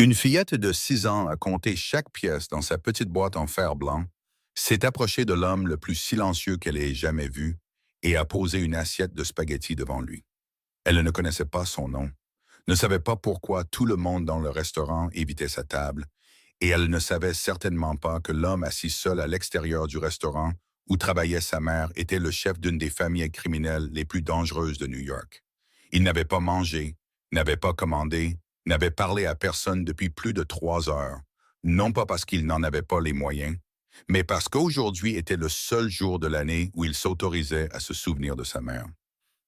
Une fillette de 6 ans a compté chaque pièce dans sa petite boîte en fer blanc, s'est approchée de l'homme le plus silencieux qu'elle ait jamais vu et a posé une assiette de spaghettis devant lui. Elle ne connaissait pas son nom, ne savait pas pourquoi tout le monde dans le restaurant évitait sa table, et elle ne savait certainement pas que l'homme assis seul à l'extérieur du restaurant où travaillait sa mère était le chef d'une des familles criminelles les plus dangereuses de New York. Il n'avait pas mangé, n'avait pas commandé, n'avait parlé à personne depuis plus de 3 heures, non pas parce qu'il n'en avait pas les moyens, mais parce qu'aujourd'hui était le seul jour de l'année où il s'autorisait à se souvenir de sa mère.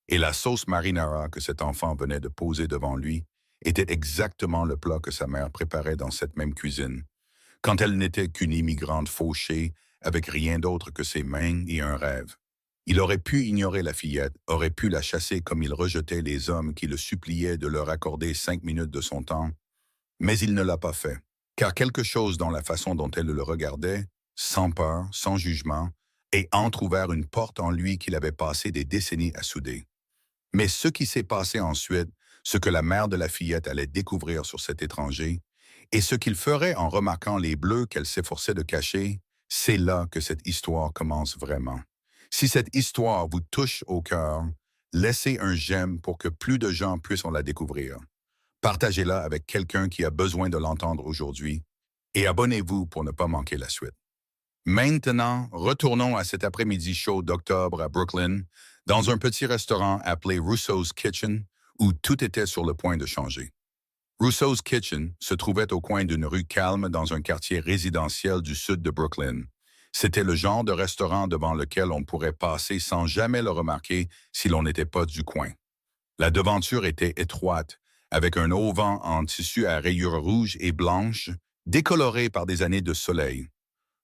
Et la sauce marinara que cet enfant venait de poser devant lui était exactement le plat que sa mère préparait dans cette même cuisine, quand elle n'était qu'une immigrante fauchée avec rien d'autre que ses mains et un rêve. Il aurait pu ignorer la fillette, aurait pu la chasser comme il rejetait les hommes qui le suppliaient de leur accorder 5 minutes de son temps, mais il ne l'a pas fait, car quelque chose dans la façon dont elle le regardait, sans peur, sans jugement, et entrouvert une porte en lui qu'il avait passé des décennies à souder. Mais ce qui s'est passé ensuite, ce que la mère de la fillette allait découvrir sur cet étranger, et ce qu'il ferait en remarquant les bleus qu'elle s'efforçait de cacher, c'est là que cette histoire commence vraiment. Si cette histoire vous touche au cœur, laissez un j'aime pour que plus de gens puissent la découvrir. Partagez-la avec quelqu'un qui a besoin de l'entendre aujourd'hui et abonnez-vous pour ne pas manquer la suite. Maintenant, retournons à cet après-midi chaud d'octobre à Brooklyn, dans un petit restaurant appelé Russo's Kitchen, où tout était sur le point de changer. Russo's Kitchen se trouvait au coin d'une rue calme dans un quartier résidentiel du sud de Brooklyn. C'était le genre de restaurant devant lequel on pourrait passer sans jamais le remarquer si l'on n'était pas du coin. La devanture était étroite, avec un auvent en tissu à rayures rouges et blanches, décoloré par des années de soleil.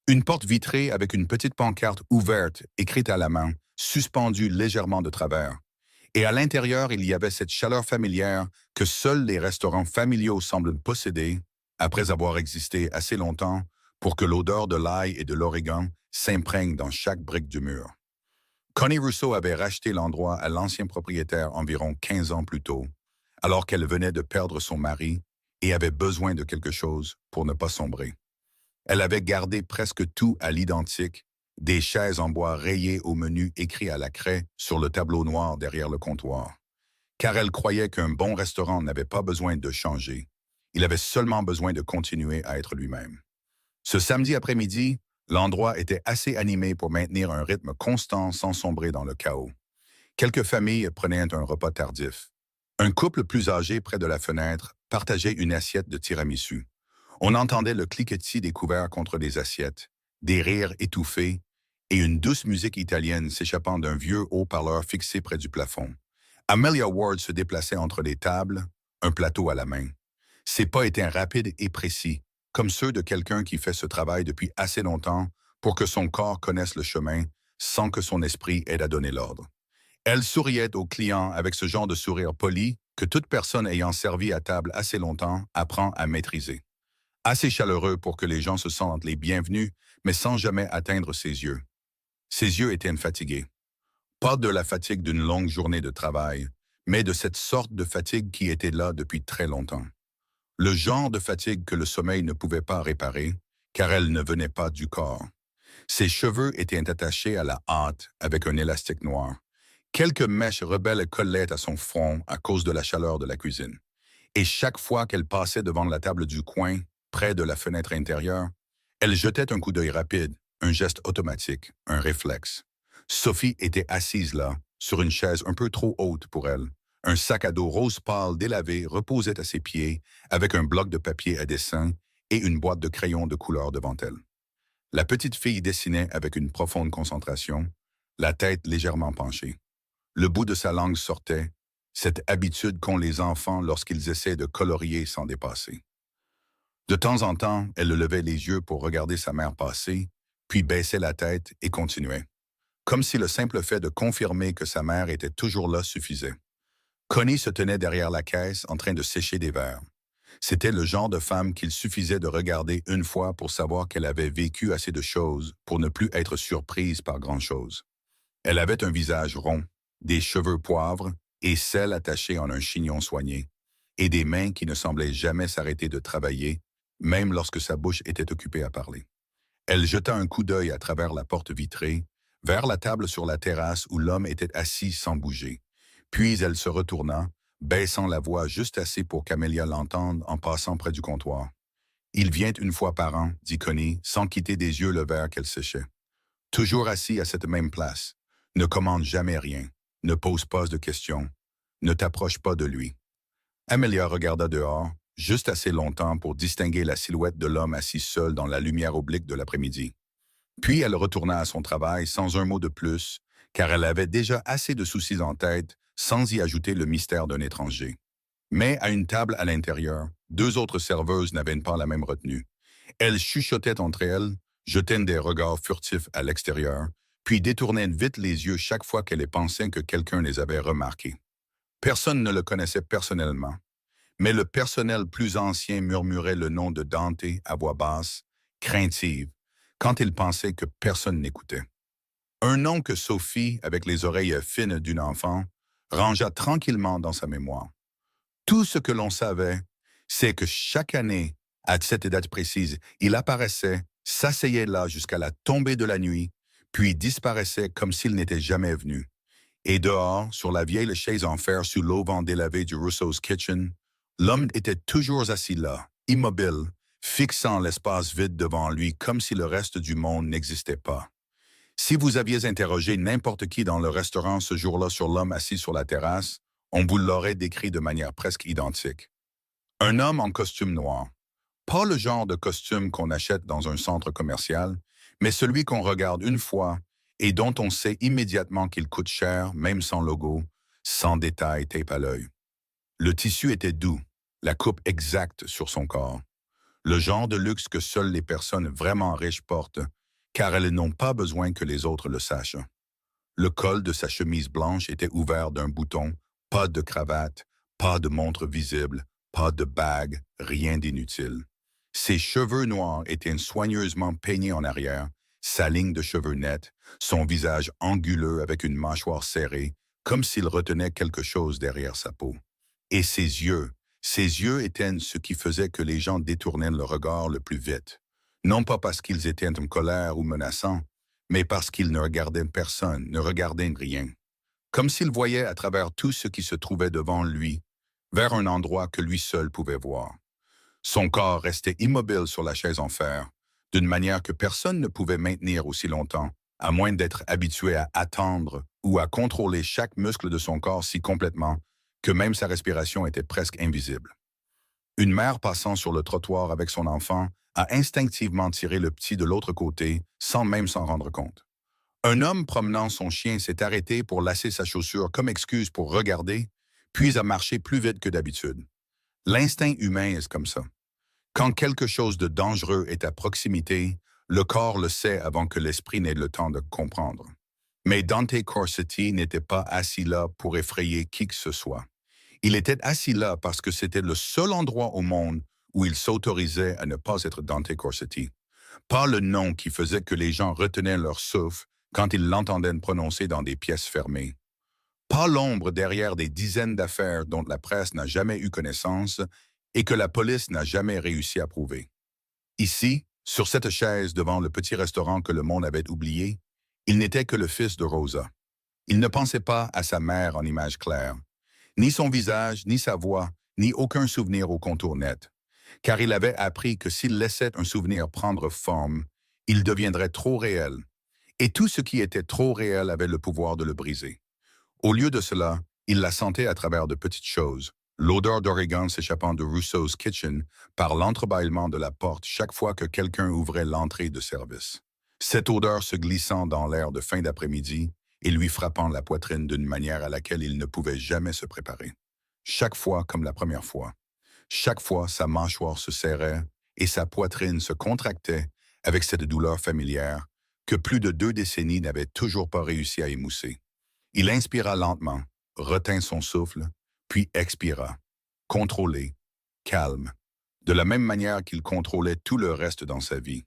Une porte vitrée avec une petite pancarte ouverte, écrite à la main, suspendue légèrement de travers. Et à l'intérieur, il y avait cette chaleur familière que seuls les restaurants familiaux semblent posséder, après avoir existé assez longtemps pour que l'odeur de l'ail et de l'origan s'imprègne dans chaque brique du mur. Connie Russo avait racheté l'endroit à l'ancien propriétaire environ 15 ans plus tôt, alors qu'elle venait de perdre son mari et avait besoin de quelque chose pour ne pas sombrer. Elle avait gardé presque tout à l'identique, des chaises en bois rayées au menu écrit à la craie sur le tableau noir derrière le comptoir. Car elle croyait qu'un bon restaurant n'avait pas besoin de changer. Il avait seulement besoin de continuer à être lui-même. Ce samedi après-midi, l'endroit était assez animé pour maintenir un rythme constant sans sombrer dans le chaos. Quelques familles prenaient un repas tardif. Un couple plus âgé près de la fenêtre partageait une assiette de tiramisu. On entendait le cliquetis des couverts contre les assiettes, des rires étouffés et une douce musique italienne s'échappant d'un vieux haut-parleur fixé près du plafond. Amelia Ward se déplaçait entre les tables, un plateau à la main. Ses pas étaient rapides et précis, comme ceux de quelqu'un qui fait ce travail depuis assez longtemps pour que son corps connaisse le chemin sans que son esprit aide à donner l'ordre. Elle souriait aux clients avec ce genre de sourire poli que toute personne ayant servi à table assez longtemps apprend à maîtriser. Assez chaleureux pour que les gens se sentent les bienvenus, mais sans jamais atteindre ses yeux. Ses yeux étaient fatigués. Pas de la fatigue d'une longue journée de travail, mais de cette sorte de fatigue qui était là depuis très longtemps. Le genre de fatigue que le sommeil ne pouvait pas réparer, car elle ne venait pas du corps. Ses cheveux étaient attachés à la hâte avec un élastique noir. Quelques mèches rebelles collaient à son front à cause de la chaleur de la cuisine. Et chaque fois qu'elle passait devant la table du coin, près de la fenêtre intérieure, elle jetait un coup d'œil rapide, un geste automatique, un réflexe. Sophie était assise là, sur une chaise un peu trop haute pour elle. Un sac à dos rose pâle délavé reposait à ses pieds, avec un bloc de papier à dessin et une boîte de crayons de couleur devant elle. La petite fille dessinait avec une profonde concentration, la tête légèrement penchée. Le bout de sa langue sortait, cette habitude qu'ont les enfants lorsqu'ils essaient de colorier sans dépasser. De temps en temps, elle levait les yeux pour regarder sa mère passer, puis baissait la tête et continuait, comme si le simple fait de confirmer que sa mère était toujours là suffisait. Connie se tenait derrière la caisse en train de sécher des verres. C'était le genre de femme qu'il suffisait de regarder une fois pour savoir qu'elle avait vécu assez de choses pour ne plus être surprise par grand-chose. Elle avait un visage rond, des cheveux poivres et cils attachés en un chignon soigné. et des mains qui ne semblaient jamais s'arrêter de travailler, même lorsque sa bouche était occupée à parler. Elle jeta un coup d'œil à travers la porte vitrée, vers la table sur la terrasse où l'homme était assis sans bouger. Puis elle se retourna, baissant la voix juste assez pour qu'Amelia l'entende en passant près du comptoir. Il vient une fois par an, dit Connie, sans quitter des yeux le verre qu'elle séchait. Toujours assis à cette même place. Ne commande jamais rien. Ne pose pas de questions. Ne t'approche pas de lui. Amelia regarda dehors, juste assez longtemps pour distinguer la silhouette de l'homme assis seul dans la lumière oblique de l'après-midi. Puis elle retourna à son travail sans un mot de plus, car elle avait déjà assez de soucis en tête, sans y ajouter le mystère d'un étranger. Mais à une table à l'intérieur, deux autres serveuses n'avaient pas la même retenue. Elles chuchotaient entre elles, jetaient des regards furtifs à l'extérieur, puis détournaient vite les yeux chaque fois qu'elles pensaient que quelqu'un les avait remarquées. Personne ne le connaissait personnellement, mais le personnel plus ancien murmurait le nom de Dante à voix basse, craintive, quand il pensait que personne n'écoutait. Un nom que Sophie, avec les oreilles fines d'une enfant, rangea tranquillement dans sa mémoire. Tout ce que l'on savait, c'est que chaque année, à cette date précise, il apparaissait, s'asseyait là jusqu'à la tombée de la nuit, puis disparaissait comme s'il n'était jamais venu. Et dehors, sur la vieille chaise en fer sous l'auvent délavé du Russo's Kitchen, l'homme était toujours assis là, immobile, fixant l'espace vide devant lui comme si le reste du monde n'existait pas. Si vous aviez interrogé n'importe qui dans le restaurant ce jour-là sur l'homme assis sur la terrasse, on vous l'aurait décrit de manière presque identique. Un homme en costume noir. Pas le genre de costume qu'on achète dans un centre commercial, mais celui qu'on regarde une fois et dont on sait immédiatement qu'il coûte cher, même sans logo, sans détail tape à l'œil. Le tissu était doux, la coupe exacte sur son corps. Le genre de luxe que seules les personnes vraiment riches portent, car elles n'ont pas besoin que les autres le sachent. Le col de sa chemise blanche était ouvert d'un bouton, pas de cravate, pas de montre visible, pas de bague, rien d'inutile. Ses cheveux noirs étaient soigneusement peignés en arrière, sa ligne de cheveux nette, son visage anguleux avec une mâchoire serrée, comme s'il retenait quelque chose derrière sa peau. Et ses yeux étaient ce qui faisait que les gens détournaient le regard le plus vite. Non pas parce qu'ils étaient en colère ou menaçants, mais parce qu'ils ne regardaient personne, ne regardaient rien. Comme s'il voyait à travers tout ce qui se trouvait devant lui, vers un endroit que lui seul pouvait voir. Son corps restait immobile sur la chaise en fer, d'une manière que personne ne pouvait maintenir aussi longtemps, à moins d'être habitué à attendre ou à contrôler chaque muscle de son corps si complètement que même sa respiration était presque invisible. Une mère passant sur le trottoir avec son enfant a instinctivement tiré le petit de l'autre côté sans même s'en rendre compte. Un homme promenant son chien s'est arrêté pour lasser sa chaussure comme excuse pour regarder, puis a marché plus vite que d'habitude. L'instinct humain est comme ça. Quand quelque chose de dangereux est à proximité, le corps le sait avant que l'esprit n'ait le temps de comprendre. Mais Dante Corsetti n'était pas assis là pour effrayer qui que ce soit. Il était assis là parce que c'était le seul endroit au monde où il s'autorisait à ne pas être Dante Corsetti. Pas le nom qui faisait que les gens retenaient leur souffle quand ils l'entendaient prononcer dans des pièces fermées. Pas l'ombre derrière des dizaines d'affaires dont la presse n'a jamais eu connaissance et que la police n'a jamais réussi à prouver. Ici, sur cette chaise devant le petit restaurant que le monde avait oublié, il n'était que le fils de Rosa. Il ne pensait pas à sa mère en image claire. Ni son visage, ni sa voix, ni aucun souvenir au contour net. Car il avait appris que s'il laissait un souvenir prendre forme, il deviendrait trop réel. Et tout ce qui était trop réel avait le pouvoir de le briser. Au lieu de cela, il la sentait à travers de petites choses. L'odeur d'origan s'échappant de Russo's Kitchen par l'entrebâillement de la porte chaque fois que quelqu'un ouvrait l'entrée de service. Cette odeur se glissant dans l'air de fin d'après-midi et lui frappant la poitrine d'une manière à laquelle il ne pouvait jamais se préparer. Chaque fois comme la première fois. Chaque fois, sa mâchoire se serrait et sa poitrine se contractait avec cette douleur familière que plus de 2 décennies n'avaient toujours pas réussi à émousser. Il inspira lentement, retint son souffle, puis expira, contrôlé, calme, de la même manière qu'il contrôlait tout le reste dans sa vie.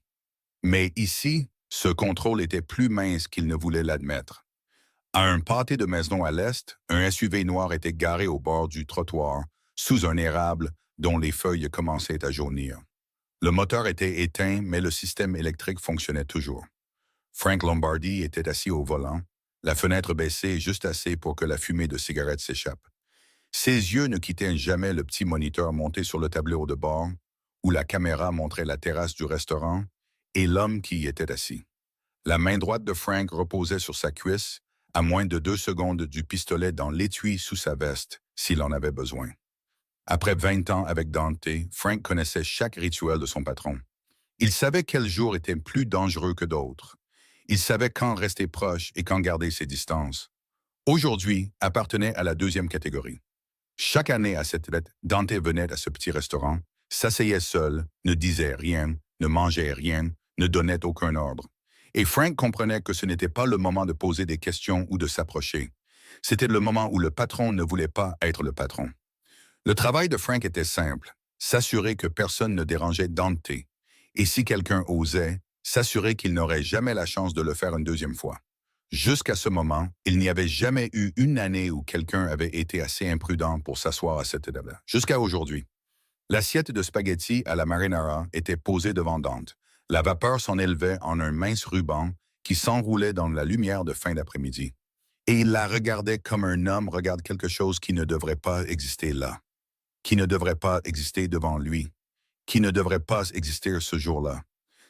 Mais ici, ce contrôle était plus mince qu'il ne voulait l'admettre. À un pâté de maisons à l'est, un SUV noir était garé au bord du trottoir, sous un érable dont les feuilles commençaient à jaunir. Le moteur était éteint, mais le système électrique fonctionnait toujours. Frank Lombardi était assis au volant, la fenêtre baissée juste assez pour que la fumée de cigarette s'échappe. Ses yeux ne quittaient jamais le petit moniteur monté sur le tableau de bord, où la caméra montrait la terrasse du restaurant, et l'homme qui y était assis. La main droite de Frank reposait sur sa cuisse, à moins de 2 secondes du pistolet dans l'étui sous sa veste, s'il en avait besoin. Après 20 ans avec Dante, Frank connaissait chaque rituel de son patron. Il savait quel jour était plus dangereux que d'autres. Il savait quand rester proche et quand garder ses distances. Aujourd'hui, appartenait à la deuxième catégorie. Chaque année à cette date, Dante venait à ce petit restaurant, s'asseyait seul, ne disait rien, ne mangeait rien, ne donnait aucun ordre. Et Frank comprenait que ce n'était pas le moment de poser des questions ou de s'approcher. C'était le moment où le patron ne voulait pas être le patron. Le travail de Frank était simple, s'assurer que personne ne dérangeait Dante, et si quelqu'un osait, s'assurer qu'il n'aurait jamais la chance de le faire une deuxième fois. Jusqu'à ce moment, il n'y avait jamais eu une année où quelqu'un avait été assez imprudent pour s'asseoir à cette table. Jusqu'à aujourd'hui. L'assiette de spaghettis à la marinara était posée devant Dante. La vapeur s'en élevait en un mince ruban qui s'enroulait dans la lumière de fin d'après-midi. Et il la regardait comme un homme regarde quelque chose qui ne devrait pas exister là, qui ne devrait pas exister devant lui, qui ne devrait pas exister ce jour-là.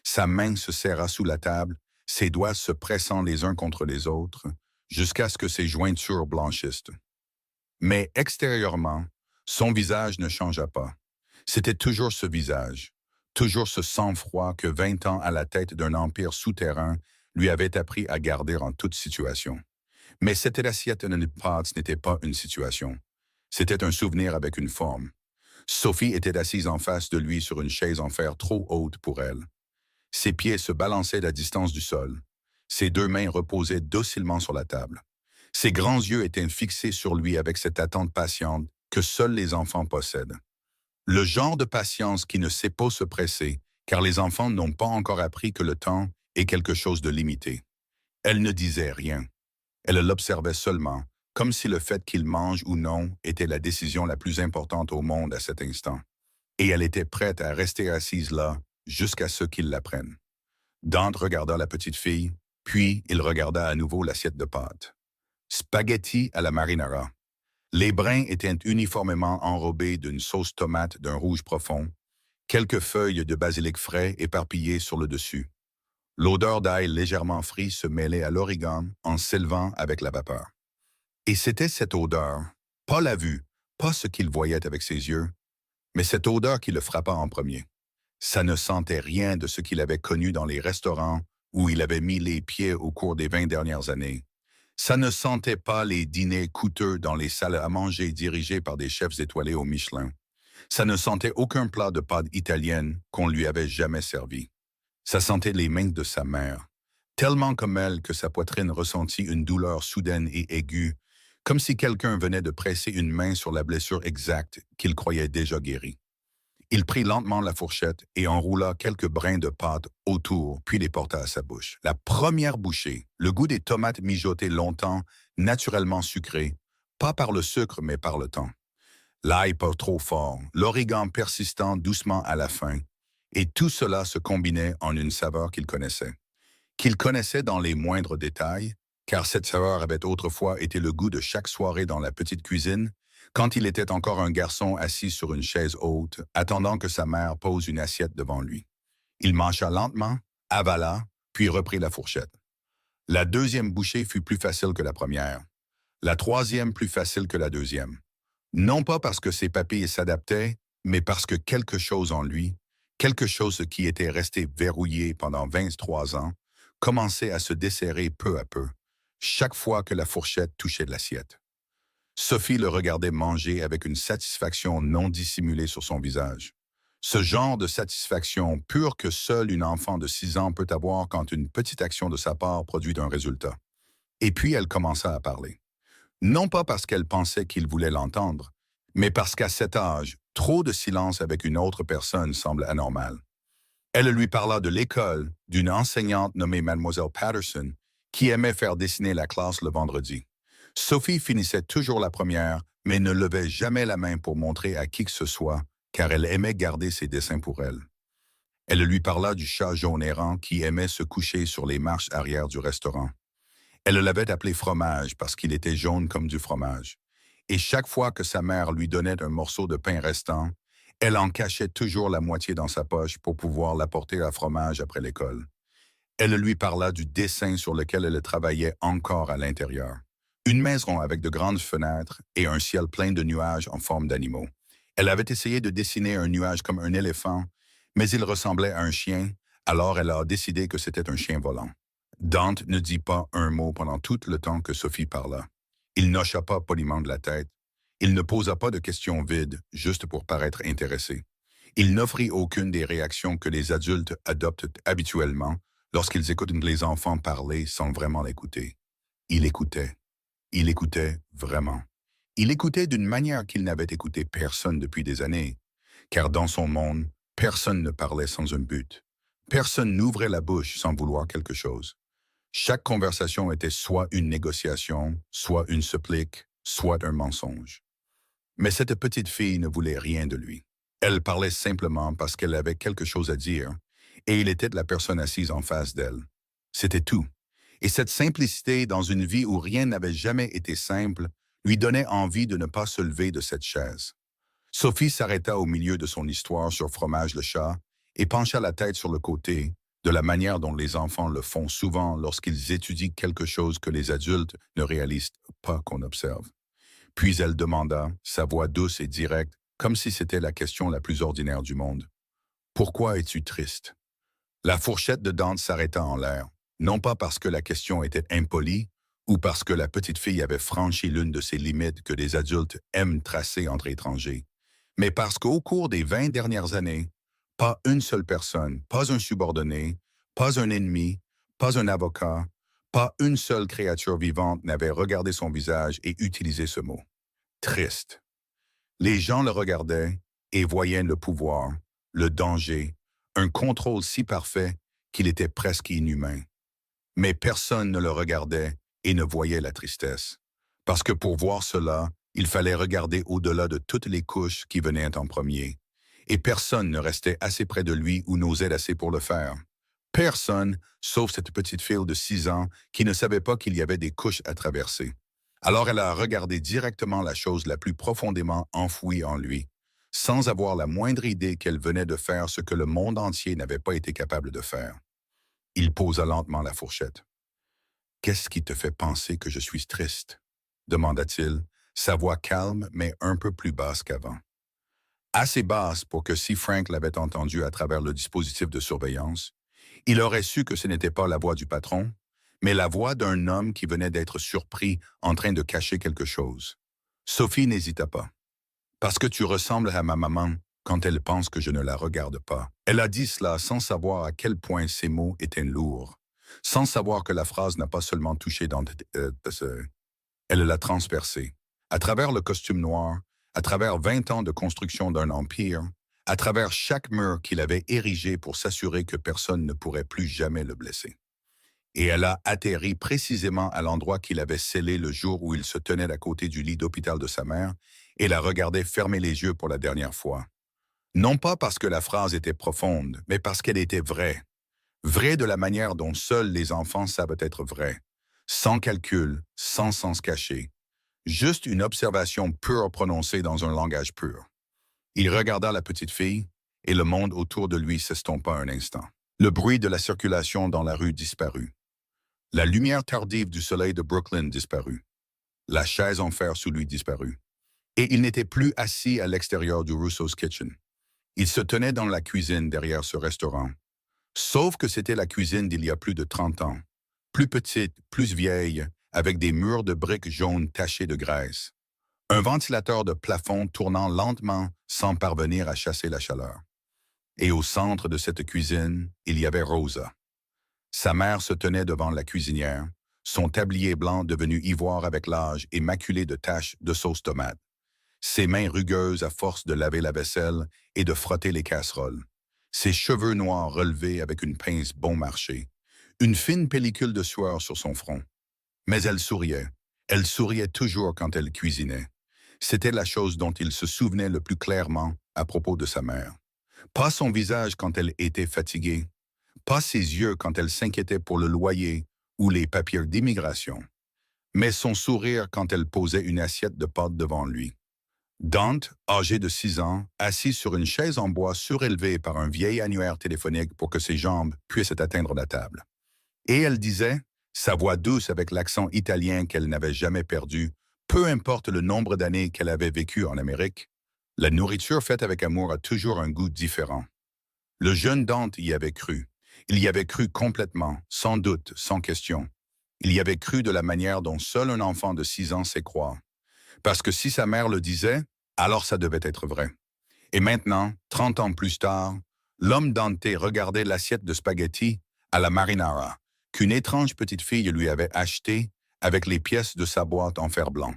Sa main se serra sous la table, ses doigts se pressant les uns contre les autres, jusqu'à ce que ses jointures blanchissent. Mais extérieurement, son visage ne changea pas. C'était toujours ce visage, toujours ce sang-froid que 20 ans à la tête d'un empire souterrain lui avait appris à garder en toute situation. Mais cette assiette de pâtes n'était pas une situation. C'était un souvenir avec une forme. Sophie était assise en face de lui sur une chaise en fer trop haute pour elle. Ses pieds se balançaient à distance du sol. Ses 2 mains reposaient docilement sur la table. Ses grands yeux étaient fixés sur lui avec cette attente patiente que seuls les enfants possèdent. Le genre de patience qui ne sait pas se presser, car les enfants n'ont pas encore appris que le temps est quelque chose de limité. Elle ne disait rien. Elle l'observait seulement, comme si le fait qu'il mange ou non était la décision la plus importante au monde à cet instant. Et elle était prête à rester assise là, jusqu'à ce qu'il la prenne. Dante regarda la petite fille, puis il regarda à nouveau l'assiette de pâtes. Spaghetti à la marinara. Les brins étaient uniformément enrobés d'une sauce tomate d'un rouge profond, quelques feuilles de basilic frais éparpillées sur le dessus. L'odeur d'ail légèrement frit se mêlait à l'origan en s'élevant avec la vapeur. Et c'était cette odeur, pas la vue, pas ce qu'il voyait avec ses yeux, mais cette odeur qui le frappa en premier. Ça ne sentait rien de ce qu'il avait connu dans les restaurants où il avait mis les pieds au cours des 20 dernières années. Ça ne sentait pas les dîners coûteux dans les salles à manger dirigées par des chefs étoilés au Michelin. Ça ne sentait aucun plat de pâtes italiennes qu'on lui avait jamais servi. Ça sentait les mains de sa mère, tellement comme elle que sa poitrine ressentit une douleur soudaine et aiguë, comme si quelqu'un venait de presser une main sur la blessure exacte qu'il croyait déjà guérie. Il prit lentement la fourchette et enroula quelques brins de pâte autour, puis les porta à sa bouche. La première bouchée, le goût des tomates mijotées longtemps, naturellement sucré, pas par le sucre mais par le temps. L'ail pas trop fort, l'origan persistant doucement à la fin, et tout cela se combinait en une saveur qu'il connaissait dans les moindres détails, car cette saveur avait autrefois été le goût de chaque soirée dans la petite cuisine, quand il était encore un garçon assis sur une chaise haute, attendant que sa mère pose une assiette devant lui. Il mâcha lentement, avala, puis reprit la fourchette. La deuxième bouchée fut plus facile que la première. La troisième plus facile que la deuxième. Non pas parce que ses papilles s'adaptaient, mais parce que quelque chose en lui, quelque chose qui était resté verrouillé pendant 23 ans, commençait à se desserrer peu à peu, chaque fois que la fourchette touchait l'assiette. Sophie le regardait manger avec une satisfaction non dissimulée sur son visage. Ce genre de satisfaction pure que seule une enfant de 6 ans peut avoir quand une petite action de sa part produit un résultat. Et puis elle commença à parler. Non pas parce qu'elle pensait qu'il voulait l'entendre, mais parce qu'à cet âge, trop de silence avec une autre personne semble anormal. Elle lui parla de l'école, d'une enseignante nommée Mademoiselle Patterson, qui aimait faire dessiner la classe le vendredi. Sophie finissait toujours la première, mais ne levait jamais la main pour montrer à qui que ce soit, car elle aimait garder ses dessins pour elle. Elle lui parla du chat jaune errant qui aimait se coucher sur les marches arrière du restaurant. Elle l'avait appelé fromage parce qu'il était jaune comme du fromage. Et chaque fois que sa mère lui donnait un morceau de pain restant, elle en cachait toujours la moitié dans sa poche pour pouvoir l'apporter à fromage après l'école. Elle lui parla du dessin sur lequel elle travaillait encore à l'intérieur. Une maison avec de grandes fenêtres et un ciel plein de nuages en forme d'animaux. Elle avait essayé de dessiner un nuage comme un éléphant, mais il ressemblait à un chien, alors elle a décidé que c'était un chien volant. Dante ne dit pas un mot pendant tout le temps que Sophie parla. Il n'hocha pas poliment de la tête. Il ne posa pas de questions vides, juste pour paraître intéressé. Il n'offrit aucune des réactions que les adultes adoptent habituellement lorsqu'ils écoutent les enfants parler sans vraiment l'écouter. Il écoutait. Il écoutait vraiment. Il écoutait d'une manière qu'il n'avait écouté personne depuis des années, car dans son monde, personne ne parlait sans un but. Personne n'ouvrait la bouche sans vouloir quelque chose. Chaque conversation était soit une négociation, soit une supplique, soit un mensonge. Mais cette petite fille ne voulait rien de lui. Elle parlait simplement parce qu'elle avait quelque chose à dire, et il était la personne assise en face d'elle. C'était tout. Et cette simplicité dans une vie où rien n'avait jamais été simple lui donnait envie de ne pas se lever de cette chaise. Sophie s'arrêta au milieu de son histoire sur Fromage le chat et pencha la tête sur le côté, de la manière dont les enfants le font souvent lorsqu'ils étudient quelque chose que les adultes ne réalisent pas qu'on observe. Puis elle demanda, sa voix douce et directe, comme si c'était la question la plus ordinaire du monde. « Pourquoi es-tu triste ?» La fourchette de Dante s'arrêta en l'air, non pas parce que la question était impolie ou parce que la petite fille avait franchi l'une de ces limites que les adultes aiment tracer entre étrangers, mais parce qu'au cours des 20 dernières années, pas une seule personne, pas un subordonné, pas un ennemi, pas un avocat, pas une seule créature vivante n'avait regardé son visage et utilisé ce mot. Triste. Les gens le regardaient et voyaient le pouvoir, le danger, un contrôle si parfait qu'il était presque inhumain. Mais personne ne le regardait et ne voyait la tristesse. Parce que pour voir cela, il fallait regarder au-delà de toutes les couches qui venaient en premier. Et personne ne restait assez près de lui ou n'osait assez pour le faire. Personne, sauf cette petite fille de 6 ans qui ne savait pas qu'il y avait des couches à traverser. Alors elle a regardé directement la chose la plus profondément enfouie en lui, sans avoir la moindre idée qu'elle venait de faire ce que le monde entier n'avait pas été capable de faire. Il posa lentement la fourchette. « Qu'est-ce qui te fait penser que je suis triste ?» demanda-t-il, sa voix calme mais un peu plus basse qu'avant. Assez basse pour que si Frank l'avait entendu à travers le dispositif de surveillance, il aurait su que ce n'était pas la voix du patron, mais la voix d'un homme qui venait d'être surpris en train de cacher quelque chose. Sophie n'hésita pas. « Parce que tu ressembles à ma maman quand elle pense que je ne la regarde pas. » Elle a dit cela sans savoir à quel point ces mots étaient lourds, sans savoir que la phrase n'a pas seulement touché dans... Elle l'a transpercée. À travers le costume noir, à travers 20 ans de construction d'un empire, à travers chaque mur qu'il avait érigé pour s'assurer que personne ne pourrait plus jamais le blesser. Et elle a atterri précisément à l'endroit qu'il avait scellé le jour où il se tenait à côté du lit d'hôpital de sa mère et la regardait fermer les yeux pour la dernière fois. Non pas parce que la phrase était profonde, mais parce qu'elle était vraie. Vraie de la manière dont seuls les enfants savent être vrais. Sans calcul, sans sens caché. Juste une observation pure prononcée dans un langage pur. Il regarda la petite fille, et le monde autour de lui s'estompa un instant. Le bruit de la circulation dans la rue disparut. La lumière tardive du soleil de Brooklyn disparut. La chaise en fer sous lui disparut. Et il n'était plus assis à l'extérieur du Russo's Kitchen. Il se tenait dans la cuisine derrière ce restaurant. Sauf que c'était la cuisine d'il y a plus de 30 ans. Plus petite, plus vieille, avec des murs de briques jaunes tachés de graisse. Un ventilateur de plafond tournant lentement sans parvenir à chasser la chaleur. Et au centre de cette cuisine, il y avait Rosa. Sa mère se tenait devant la cuisinière, son tablier blanc devenu ivoire avec l'âge et maculé de taches de sauce tomate. Ses mains rugueuses à force de laver la vaisselle et de frotter les casseroles. Ses cheveux noirs relevés avec une pince bon marché. Une fine pellicule de sueur sur son front. Mais elle souriait. Elle souriait toujours quand elle cuisinait. C'était la chose dont il se souvenait le plus clairement à propos de sa mère. Pas son visage quand elle était fatiguée, pas ses yeux quand elle s'inquiétait pour le loyer ou les papiers d'immigration, mais son sourire quand elle posait une assiette de pâtes devant lui. Dante, âgé de 6 ans, assis sur une chaise en bois surélevée par un vieil annuaire téléphonique pour que ses jambes puissent atteindre la table. Et elle disait, sa voix douce avec l'accent italien qu'elle n'avait jamais perdu, peu importe le nombre d'années qu'elle avait vécu en Amérique, la nourriture faite avec amour a toujours un goût différent. Le jeune Dante y avait cru. Il y avait cru complètement, sans doute, sans question. Il y avait cru de la manière dont seul un enfant de 6 ans sait croire. Parce que si sa mère le disait, alors ça devait être vrai. Et maintenant, 30 ans plus tard, l'homme Dante regardait l'assiette de spaghettis à la marinara qu'une étrange petite fille lui avait achetée avec les pièces de sa boîte en fer blanc.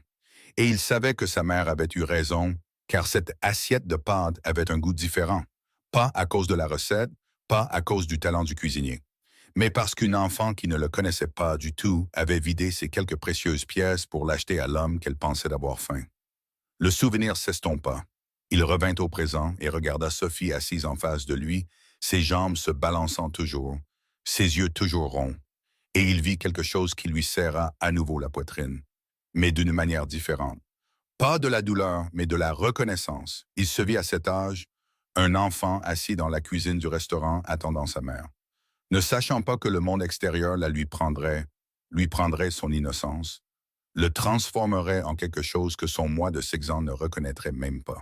Et il savait que sa mère avait eu raison, car cette assiette de pâtes avait un goût différent. Pas à cause de la recette, pas à cause du talent du cuisinier, mais parce qu'une enfant qui ne le connaissait pas du tout avait vidé ses quelques précieuses pièces pour l'acheter à l'homme qu'elle pensait d'avoir faim. Le souvenir s'estompa. Il revint au présent et regarda Sophie assise en face de lui, ses jambes se balançant toujours, ses yeux toujours ronds, et il vit quelque chose qui lui serra à nouveau la poitrine, mais d'une manière différente. Pas de la douleur, mais de la reconnaissance. Il se vit à cet âge, un enfant assis dans la cuisine du restaurant attendant sa mère. Ne sachant pas que le monde extérieur la lui prendrait son innocence, le transformerait en quelque chose que son moi de 6 ans ne reconnaîtrait même pas.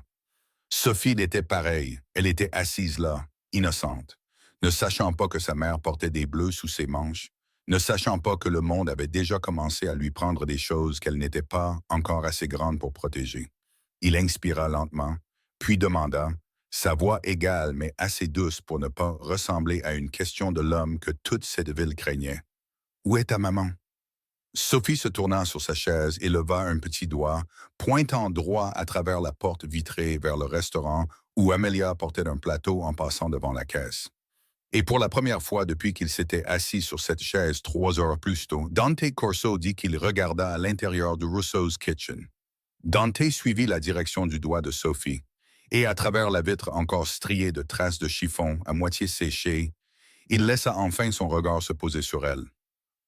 Sophie était pareille, elle était assise là, innocente, ne sachant pas que sa mère portait des bleus sous ses manches, ne sachant pas que le monde avait déjà commencé à lui prendre des choses qu'elle n'était pas encore assez grande pour protéger. Il inspira lentement, puis demanda, sa voix égale mais assez douce pour ne pas ressembler à une question de l'homme que toute cette ville craignait. Où est ta maman? Sophie se tourna sur sa chaise et leva un petit doigt, pointant droit à travers la porte vitrée vers le restaurant où Amelia portait un plateau en passant devant la caisse. Et pour la première fois depuis qu'il s'était assis sur cette chaise 3 heures plus tôt, Dante Corso dit qu'il regarda à l'intérieur de Rousseau's Kitchen. Dante suivit la direction du doigt de Sophie, et à travers la vitre encore striée de traces de chiffon à moitié séchées, il laissa enfin son regard se poser sur elle.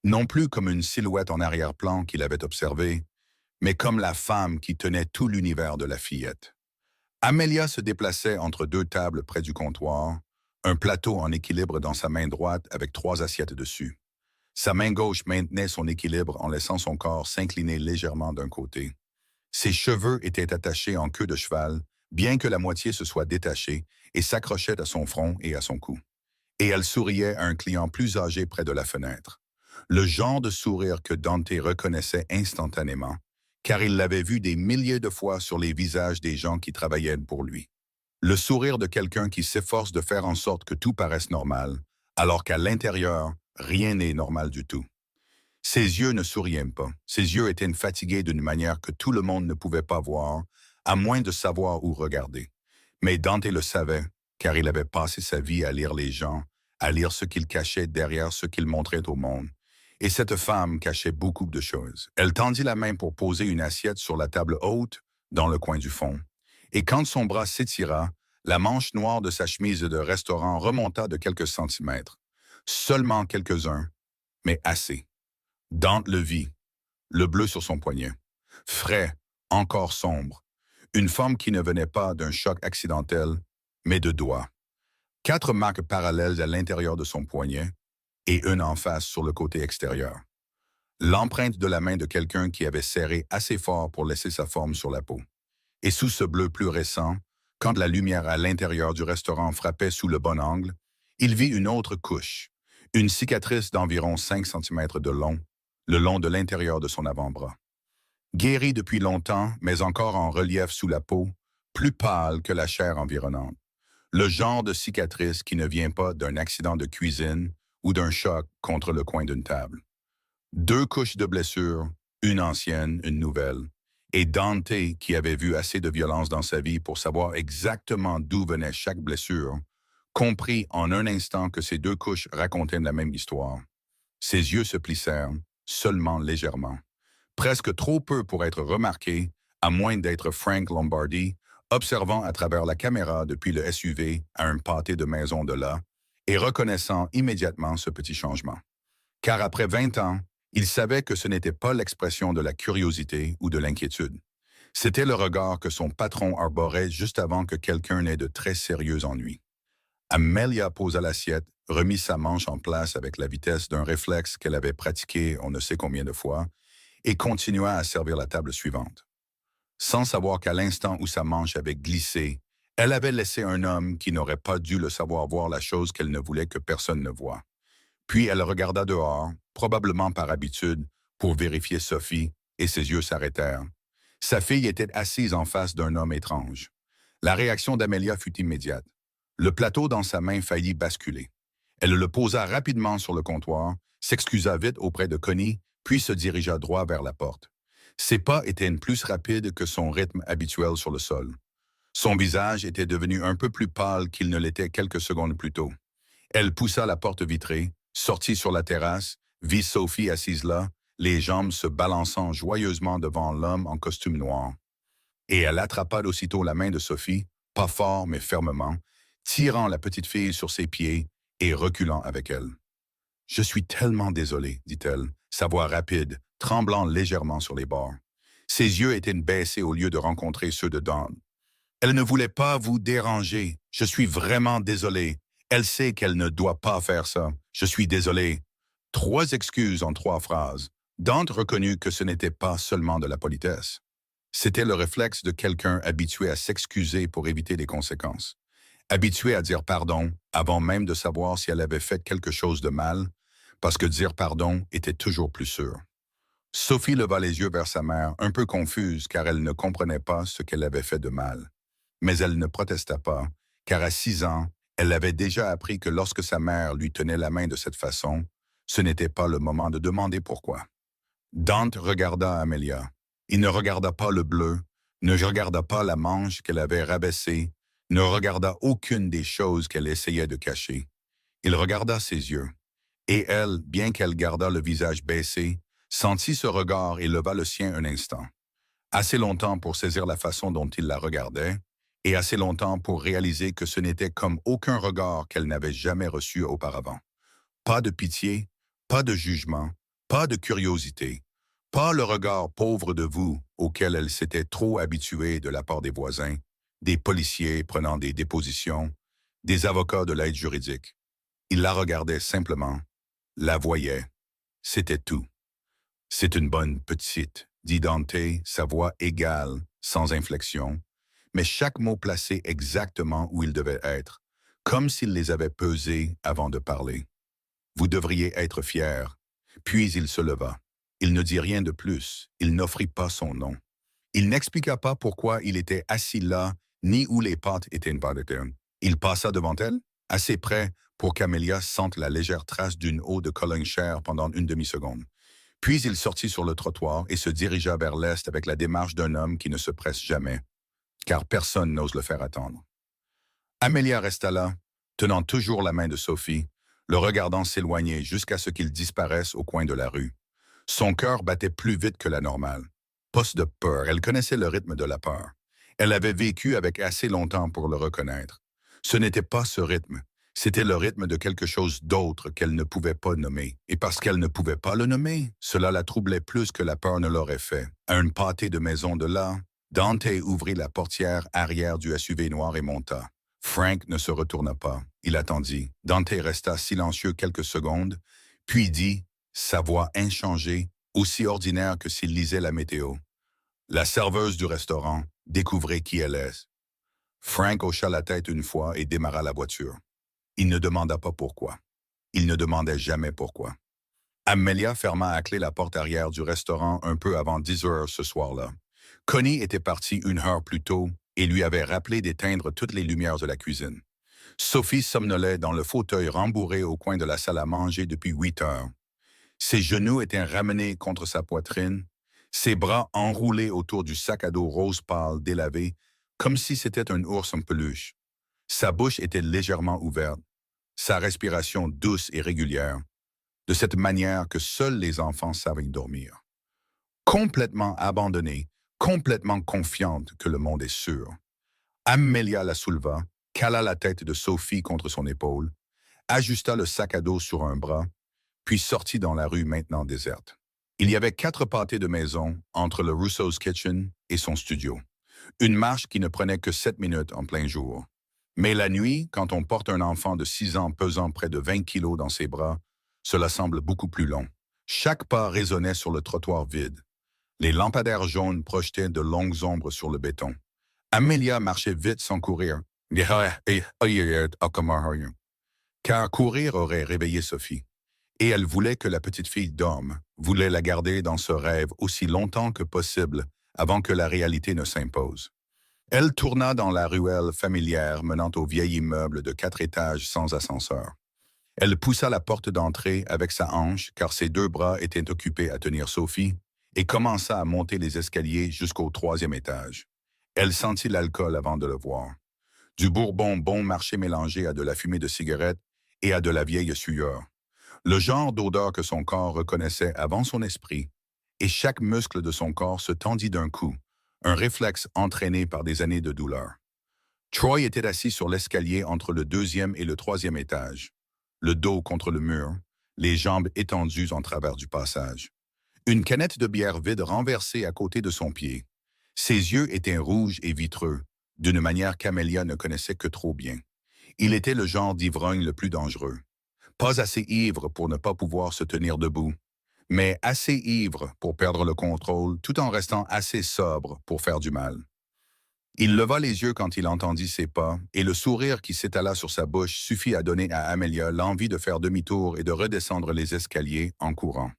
Non plus comme une silhouette en arrière-plan qu'il avait observée, mais comme la femme qui tenait tout l'univers de la fillette. Amelia se déplaçait entre 2 tables près du comptoir, un plateau en équilibre dans sa main droite avec 3 assiettes dessus. Sa main gauche maintenait son équilibre en laissant son corps s'incliner légèrement d'un côté. Ses cheveux étaient attachés en queue de cheval, bien que la moitié se soit détachée, et s'accrochaient à son front et à son cou. Et elle souriait à un client plus âgé près de la fenêtre. Le genre de sourire que Dante reconnaissait instantanément, car il l'avait vu des milliers de fois sur les visages des gens qui travaillaient pour lui. Le sourire de quelqu'un qui s'efforce de faire en sorte que tout paraisse normal, alors qu'à l'intérieur, rien n'est normal du tout. Ses yeux ne souriaient pas. Ses yeux étaient fatigués d'une manière que tout le monde ne pouvait pas voir, à moins de savoir où regarder. Mais Dante le savait, car il avait passé sa vie à lire les gens, à lire ce qu'ils cachaient derrière ce qu'ils montraient au monde. Et cette femme cachait beaucoup de choses. Elle tendit la main pour poser une assiette sur la table haute, dans le coin du fond. Et quand son bras s'étira, la manche noire de sa chemise de restaurant remonta de quelques centimètres. Seulement quelques-uns, mais assez. Dante le vit, le bleu sur son poignet. Frais, encore sombre. Une forme qui ne venait pas d'un choc accidentel, mais de doigts. 4 marques parallèles à l'intérieur de son poignet et une en face sur le côté extérieur. L'empreinte de la main de quelqu'un qui avait serré assez fort pour laisser sa forme sur la peau. Et sous ce bleu plus récent, quand la lumière à l'intérieur du restaurant frappait sous le bon angle, il vit une autre couche, une cicatrice d'environ 5 centimètres de long, le long de l'intérieur de son avant-bras. Guéri depuis longtemps, mais encore en relief sous la peau, plus pâle que la chair environnante. Le genre de cicatrice qui ne vient pas d'un accident de cuisine ou d'un choc contre le coin d'une table. 2 couches de blessures, une ancienne, une nouvelle, et Dante, qui avait vu assez de violence dans sa vie pour savoir exactement d'où venait chaque blessure, comprit en un instant que ces 2 couches racontaient la même histoire. Ses yeux se plissèrent, seulement légèrement. Presque trop peu pour être remarqué, à moins d'être Frank Lombardi, observant à travers la caméra depuis le SUV à un pâté de maison de là et reconnaissant immédiatement ce petit changement. Car après 20 ans, il savait que ce n'était pas l'expression de la curiosité ou de l'inquiétude. C'était le regard que son patron arborait juste avant que quelqu'un n'ait de très sérieux ennuis. Amelia posa l'assiette, remit sa manche en place avec la vitesse d'un réflexe qu'elle avait pratiqué on ne sait combien de fois, et continua à servir la table suivante. Sans savoir qu'à l'instant où sa manche avait glissé, elle avait laissé un homme qui n'aurait pas dû le savoir voir la chose qu'elle ne voulait que personne ne voie. Puis elle regarda dehors, probablement par habitude, pour vérifier Sophie, et ses yeux s'arrêtèrent. Sa fille était assise en face d'un homme étrange. La réaction d'Amelia fut immédiate. Le plateau dans sa main faillit basculer. Elle le posa rapidement sur le comptoir, s'excusa vite auprès de Connie, puis se dirigea droit vers la porte. Ses pas étaient plus rapides que son rythme habituel sur le sol. Son visage était devenu un peu plus pâle qu'il ne l'était quelques secondes plus tôt. Elle poussa la porte vitrée, sortit sur la terrasse, vit Sophie assise là, les jambes se balançant joyeusement devant l'homme en costume noir. Et elle attrapa aussitôt la main de Sophie, pas fort mais fermement, tirant la petite fille sur ses pieds et reculant avec elle. « Je suis tellement désolée, dit-elle, sa voix rapide, tremblant légèrement sur les bords. Ses yeux étaient baissés au lieu de rencontrer ceux de Dawn. Elle ne voulait pas vous déranger. Je suis vraiment désolée. Elle sait qu'elle ne doit pas faire ça. Je suis désolée. » 3 excuses en 3 phrases. Dante reconnut que ce n'était pas seulement de la politesse. C'était le réflexe de quelqu'un habitué à s'excuser pour éviter les conséquences. Habitué à dire pardon avant même de savoir si elle avait fait quelque chose de mal, parce que dire pardon était toujours plus sûr. Sophie leva les yeux vers sa mère, un peu confuse car elle ne comprenait pas ce qu'elle avait fait de mal. Mais elle ne protesta pas, car à 6 ans, elle avait déjà appris que lorsque sa mère lui tenait la main de cette façon, ce n'était pas le moment de demander pourquoi. Dante regarda Amelia. Il ne regarda pas le bleu, ne regarda pas la manche qu'elle avait rabaissée, ne regarda aucune des choses qu'elle essayait de cacher. Il regarda ses yeux. Et elle, bien qu'elle gardât le visage baissé, sentit ce regard et leva le sien un instant. Assez longtemps pour saisir la façon dont il la regardait, et assez longtemps pour réaliser que ce n'était comme aucun regard qu'elle n'avait jamais reçu auparavant. Pas de pitié, pas de jugement, pas de curiosité, pas le regard pauvre de vous auquel elle s'était trop habituée de la part des voisins, des policiers prenant des dépositions, des avocats de l'aide juridique. Il la regardait simplement, la voyait. C'était tout. « C'est une bonne petite », dit Dante, sa voix égale, sans inflexion, mais chaque mot placé exactement où il devait être, comme s'il les avait pesés avant de parler. « Vous devriez être fier. » Puis il se leva. Il ne dit rien de plus. Il n'offrit pas son nom. Il n'expliqua pas pourquoi il était assis là, ni où les pattes étaient embarquées. Il passa devant elle, assez près pour qu'Amelia sente la légère trace d'une eau de Cologne chère pendant une demi-seconde. Puis il sortit sur le trottoir et se dirigea vers l'est avec la démarche d'un homme qui ne se presse jamais, car personne n'ose le faire attendre. Amelia resta là, tenant toujours la main de Sophie, le regardant s'éloigner jusqu'à ce qu'il disparaisse au coin de la rue. Son cœur battait plus vite que la normale. Poste de peur, elle connaissait le rythme de la peur. Elle avait vécu avec assez longtemps pour le reconnaître. Ce n'était pas ce rythme, c'était le rythme de quelque chose d'autre qu'elle ne pouvait pas nommer. Et parce qu'elle ne pouvait pas le nommer, cela la troublait plus que la peur ne l'aurait fait. À un pâté de maison de là, Dante ouvrit la portière arrière du SUV noir et monta. Frank ne se retourna pas. Il attendit. Dante resta silencieux quelques secondes, puis dit, sa voix inchangée, aussi ordinaire que s'il lisait la météo. La serveuse du restaurant, découvrez qui elle est. Frank hocha la tête une fois et démarra la voiture. Il ne demanda pas pourquoi. Il ne demandait jamais pourquoi. Amelia ferma à clé la porte arrière du restaurant un peu avant 10 heures ce soir-là. Connie était partie 1 heure plus tôt et lui avait rappelé d'éteindre toutes les lumières de la cuisine. Sophie somnolait dans le fauteuil rembourré au coin de la salle à manger depuis 8 heures. Ses genoux étaient ramenés contre sa poitrine, ses bras enroulés autour du sac à dos rose pâle délavé, comme si c'était un ours en peluche. Sa bouche était légèrement ouverte, sa respiration douce et régulière, de cette manière que seuls les enfants savent dormir. Complètement abandonnée, complètement confiante que le monde est sûr. Amelia la souleva, cala la tête de Sophie contre son épaule, ajusta le sac à dos sur un bras, puis sortit dans la rue maintenant déserte. Il y avait 4 pâtés de maison entre le Russo's Kitchen et son studio. Une marche qui ne prenait que 7 minutes en plein jour. Mais la nuit, quand on porte un enfant de 6 ans pesant près de 20 kilos dans ses bras, cela semble beaucoup plus long. Chaque pas résonnait sur le trottoir vide. Les lampadaires jaunes projetaient de longues ombres sur le béton. Amelia marchait vite sans courir, car courir aurait réveillé Sophie. Et elle voulait que la petite fille dorme, voulait la garder dans ce rêve aussi longtemps que possible avant que la réalité ne s'impose. Elle tourna dans la ruelle familière menant au vieil immeuble de 4 étages sans ascenseur. Elle poussa la porte d'entrée avec sa hanche car ses 2 bras étaient occupés à tenir Sophie et commença à monter les escaliers jusqu'au 3e étage. Elle sentit l'alcool avant de le voir. Du bourbon bon marché mélangé à de la fumée de cigarette et à de la vieille sueur. Le genre d'odeur que son corps reconnaissait avant son esprit, et chaque muscle de son corps se tendit d'un coup, un réflexe entraîné par des années de douleur. Troy était assis sur l'escalier entre le 2e et le 3e étage, le dos contre le mur, les jambes étendues en travers du passage. Une canette de bière vide renversée à côté de son pied. Ses yeux étaient rouges et vitreux, d'une manière qu'Amelia ne connaissait que trop bien. Il était le genre d'ivrogne le plus dangereux. Pas assez ivre pour ne pas pouvoir se tenir debout, mais assez ivre pour perdre le contrôle tout en restant assez sobre pour faire du mal. Il leva les yeux quand il entendit ses pas, et le sourire qui s'étala sur sa bouche suffit à donner à Amelia l'envie de faire demi-tour et de redescendre les escaliers en courant.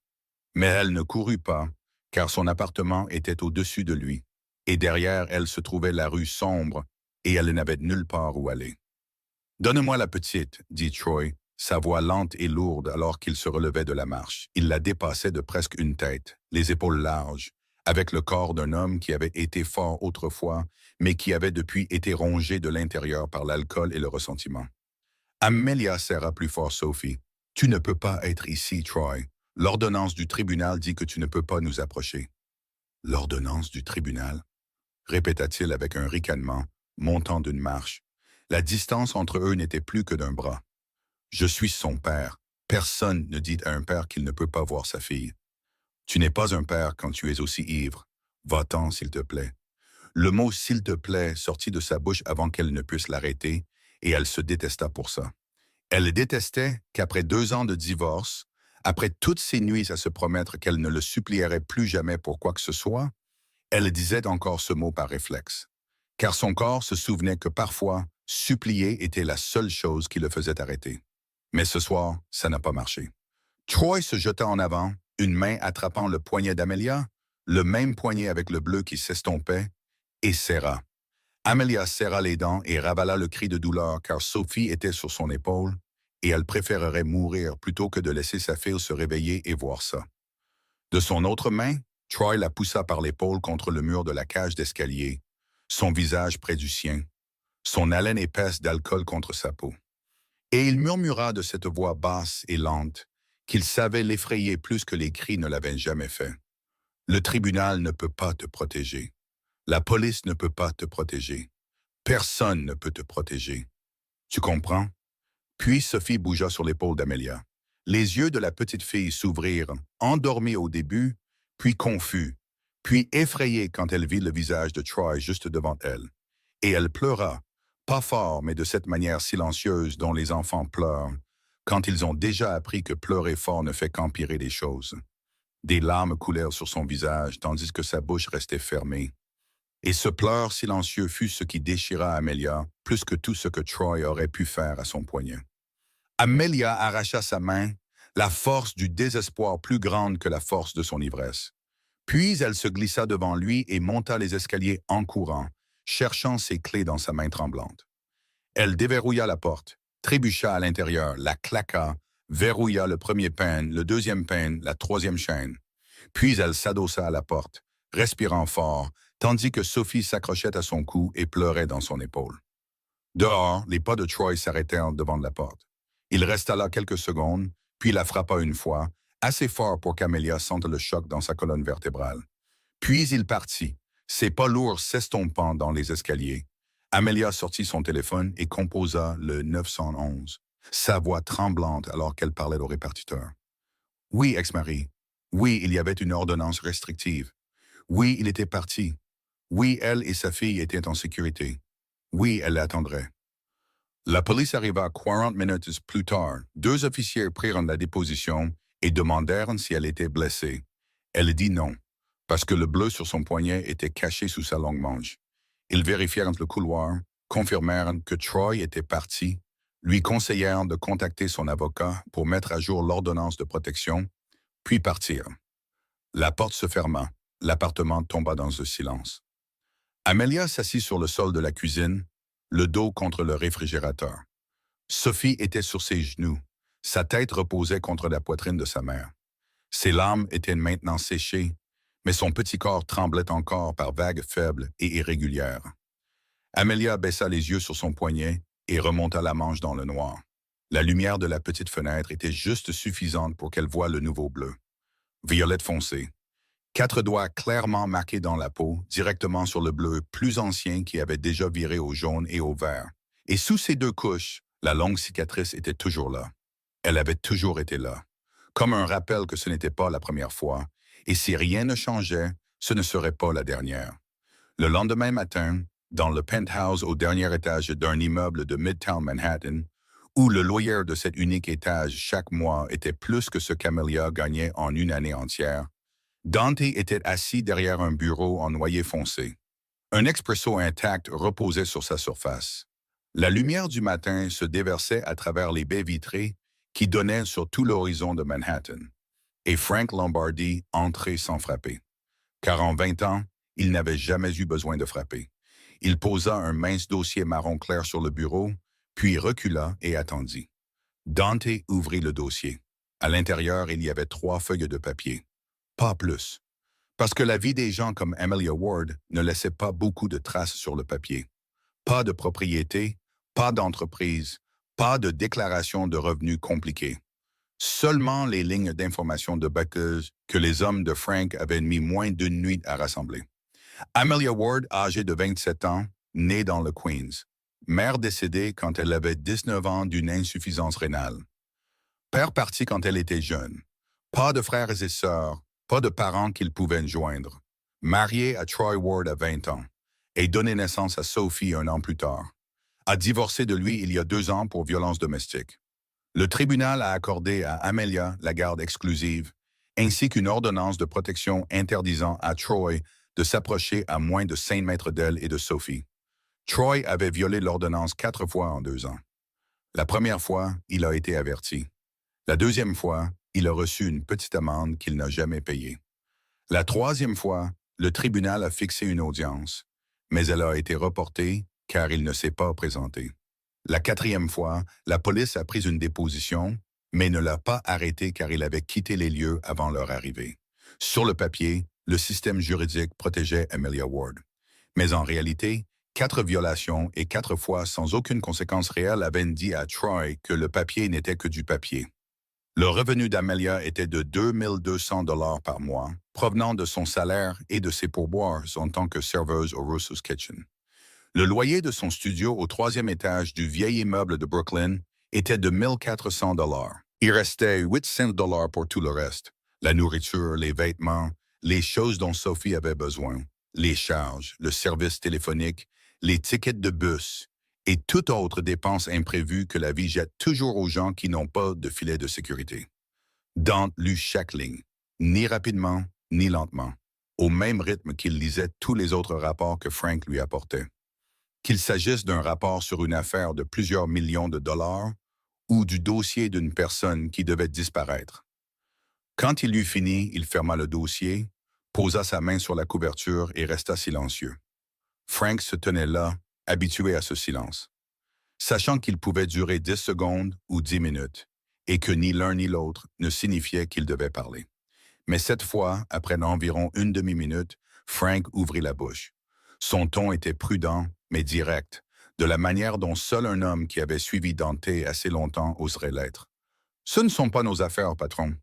Mais elle ne courut pas, car son appartement était au-dessus de lui, et derrière elle se trouvait la rue sombre, et elle n'avait nulle part où aller. « Donne-moi la petite, » dit Troy, sa voix lente et lourde alors qu'il se relevait de la marche. Il la dépassait de presque une tête, les épaules larges, avec le corps d'un homme qui avait été fort autrefois, mais qui avait depuis été rongé de l'intérieur par l'alcool et le ressentiment. Amelia serra plus fort Sophie. « Tu ne peux pas être ici, Troy. L'ordonnance du tribunal dit que tu ne peux pas nous approcher. »« L'ordonnance du tribunal ?» répéta-t-il avec un ricanement, montant d'une marche. La distance entre eux n'était plus que d'un bras. « Je suis son père. Personne ne dit à un père qu'il ne peut pas voir sa fille. Tu n'es pas un père quand tu es aussi ivre. Va-t'en, s'il te plaît. » Le mot « s'il te plaît » sortit de sa bouche avant qu'elle ne puisse l'arrêter, et elle se détesta pour ça. Elle détestait qu'après 2 ans de divorce, après toutes ces nuits à se promettre qu'elle ne le supplierait plus jamais pour quoi que ce soit, elle disait encore ce mot par réflexe, car son corps se souvenait que parfois, supplier était la seule chose qui le faisait arrêter. Mais ce soir, ça n'a pas marché. Troy se jeta en avant, une main attrapant le poignet d'Amelia, le même poignet avec le bleu qui s'estompait, et serra. Amelia serra les dents et ravala le cri de douleur car Sophie était sur son épaule et elle préférerait mourir plutôt que de laisser sa fille se réveiller et voir ça. De son autre main, Troy la poussa par l'épaule contre le mur de la cage d'escalier, son visage près du sien, son haleine épaisse d'alcool contre sa peau. Et il murmura de cette voix basse et lente qu'il savait l'effrayer plus que les cris ne l'avaient jamais fait. Le tribunal ne peut pas te protéger. La police ne peut pas te protéger. Personne ne peut te protéger. Tu comprends? Puis Sophie bougea sur l'épaule d'Amelia. Les yeux de la petite fille s'ouvrirent, endormis au début, puis confus, puis effrayés quand elle vit le visage de Troy juste devant elle. Et elle pleura, pas fort, mais de cette manière silencieuse dont les enfants pleurent, quand ils ont déjà appris que pleurer fort ne fait qu'empirer les choses. Des larmes coulèrent sur son visage, tandis que sa bouche restait fermée. Et ce pleur silencieux fut ce qui déchira Amelia, plus que tout ce que Troy aurait pu faire à son poignet. Amelia arracha sa main, la force du désespoir plus grande que la force de son ivresse. Puis elle se glissa devant lui et monta les escaliers en courant, cherchant ses clés dans sa main tremblante. Elle déverrouilla la porte, trébucha à l'intérieur, la claqua, verrouilla le premier pin, le deuxième pin, la troisième chaîne. Puis elle s'adossa à la porte, respirant fort, tandis que Sophie s'accrochait à son cou et pleurait dans son épaule. Dehors, les pas de Troy s'arrêtèrent devant la porte. Il resta là quelques secondes, puis la frappa une fois, assez fort pour qu'Amelia sente le choc dans sa colonne vertébrale. Puis il partit, Ses pas lourds s'estompant dans les escaliers, Amelia sortit son téléphone et composa le 911, sa voix tremblante alors qu'elle parlait au répartiteur. Oui, ex-mari. Oui, il y avait une ordonnance restrictive. Oui, il était parti. Oui, elle et sa fille étaient en sécurité. Oui, elle l'attendrait. La police arriva 40 minutes plus tard. Deux officiers prirent la déposition et demandèrent si elle était blessée. Elle dit non, parce que le bleu sur son poignet était caché sous sa longue manche. Ils vérifièrent le couloir, confirmèrent que Troy était parti, lui conseillèrent de contacter son avocat pour mettre à jour l'ordonnance de protection, puis partirent. La porte se ferma, l'appartement tomba dans le silence. Amelia s'assit sur le sol de la cuisine, le dos contre le réfrigérateur. Sophie était sur ses genoux, sa tête reposait contre la poitrine de sa mère. Ses larmes étaient maintenant séchées, mais son petit corps tremblait encore par vagues faibles et irrégulières. Amelia baissa les yeux sur son poignet et remonta la manche dans le noir. La lumière de la petite fenêtre était juste suffisante pour qu'elle voie le nouveau bleu. Violette foncée. 4 doigts clairement marqués dans la peau, directement sur le bleu plus ancien qui avait déjà viré au jaune et au vert. Et sous ces 2 couches, la longue cicatrice était toujours là. Elle avait toujours été là. Comme un rappel que ce n'était pas la première fois, et si rien ne changeait, ce ne serait pas la dernière. Le lendemain matin, dans le penthouse au dernier étage d'un immeuble de Midtown Manhattan, où le loyer de cet unique étage chaque mois était plus que ce qu'Amelia gagnait en une année entière, Dante était assis derrière un bureau en noyer foncé. Un expresso intact reposait sur sa surface. La lumière du matin se déversait à travers les baies vitrées qui donnaient sur tout l'horizon de Manhattan. Et Frank Lombardi entrait sans frapper. Car en 20 ans, il n'avait jamais eu besoin de frapper. Il posa un mince dossier marron clair sur le bureau, puis recula et attendit. Dante ouvrit le dossier. À l'intérieur, il y avait 3 feuilles de papier. Pas plus. Parce que la vie des gens comme Amelia Ward ne laissait pas beaucoup de traces sur le papier. Pas de propriété, pas d'entreprise, pas de déclaration de revenus compliquée. Seulement les lignes d'information de Buckers que les hommes de Frank avaient mis moins d'une nuit à rassembler. Amelia Ward, âgée de 27 ans, née dans le Queens. Mère décédée quand elle avait 19 ans d'une insuffisance rénale. Père parti quand elle était jeune. Pas de frères et sœurs, pas de parents qu'ils pouvaient joindre. Mariée à Troy Ward à 20 ans et donné naissance à Sophie 1 an plus tard. A divorcé de lui il y a 2 ans pour violence domestique. Le tribunal a accordé à Amelia la garde exclusive, ainsi qu'une ordonnance de protection interdisant à Troy de s'approcher à moins de 5 mètres d'elle et de Sophie. Troy avait violé l'ordonnance 4 fois en 2 ans. La première fois, il a été averti. La deuxième fois, il a reçu une petite amende qu'il n'a jamais payée. La troisième fois, le tribunal a fixé une audience, mais elle a été reportée car il ne s'est pas présenté. La quatrième fois, la police a pris une déposition, mais ne l'a pas arrêté car il avait quitté les lieux avant leur arrivée. Sur le papier, le système juridique protégeait Amelia Ward. Mais en réalité, 4 violations et 4 fois sans aucune conséquence réelle avaient dit à Troy que le papier n'était que du papier. Le revenu d'Amelia était de 2 200 $ par mois, provenant de son salaire et de ses pourboires en tant que serveuse au Russo's Kitchen. Le loyer de son studio au 3e étage du vieil immeuble de Brooklyn était de 1 400 $. Il restait 800 $ pour tout le reste. La nourriture, les vêtements, les choses dont Sophie avait besoin, les charges, le service téléphonique, les tickets de bus et toute autre dépense imprévue que la vie jette toujours aux gens qui n'ont pas de filet de sécurité. Dante lut chaque ligne, ni rapidement, ni lentement, au même rythme qu'il lisait tous les autres rapports que Frank lui apportait. Qu'il s'agisse d'un rapport sur une affaire de plusieurs millions de dollars ou du dossier d'une personne qui devait disparaître. Quand il eut fini, il ferma le dossier, posa sa main sur la couverture et resta silencieux. Frank se tenait là, habitué à ce silence, sachant qu'il pouvait durer 10 secondes ou 10 minutes, et que ni l'un ni l'autre ne signifiait qu'il devait parler. Mais cette fois, après environ une demi-minute, Frank ouvrit la bouche. Son ton était prudent, mais direct, de la manière dont seul un homme qui avait suivi Dante assez longtemps oserait l'être. « Ce ne sont pas nos affaires, patron. »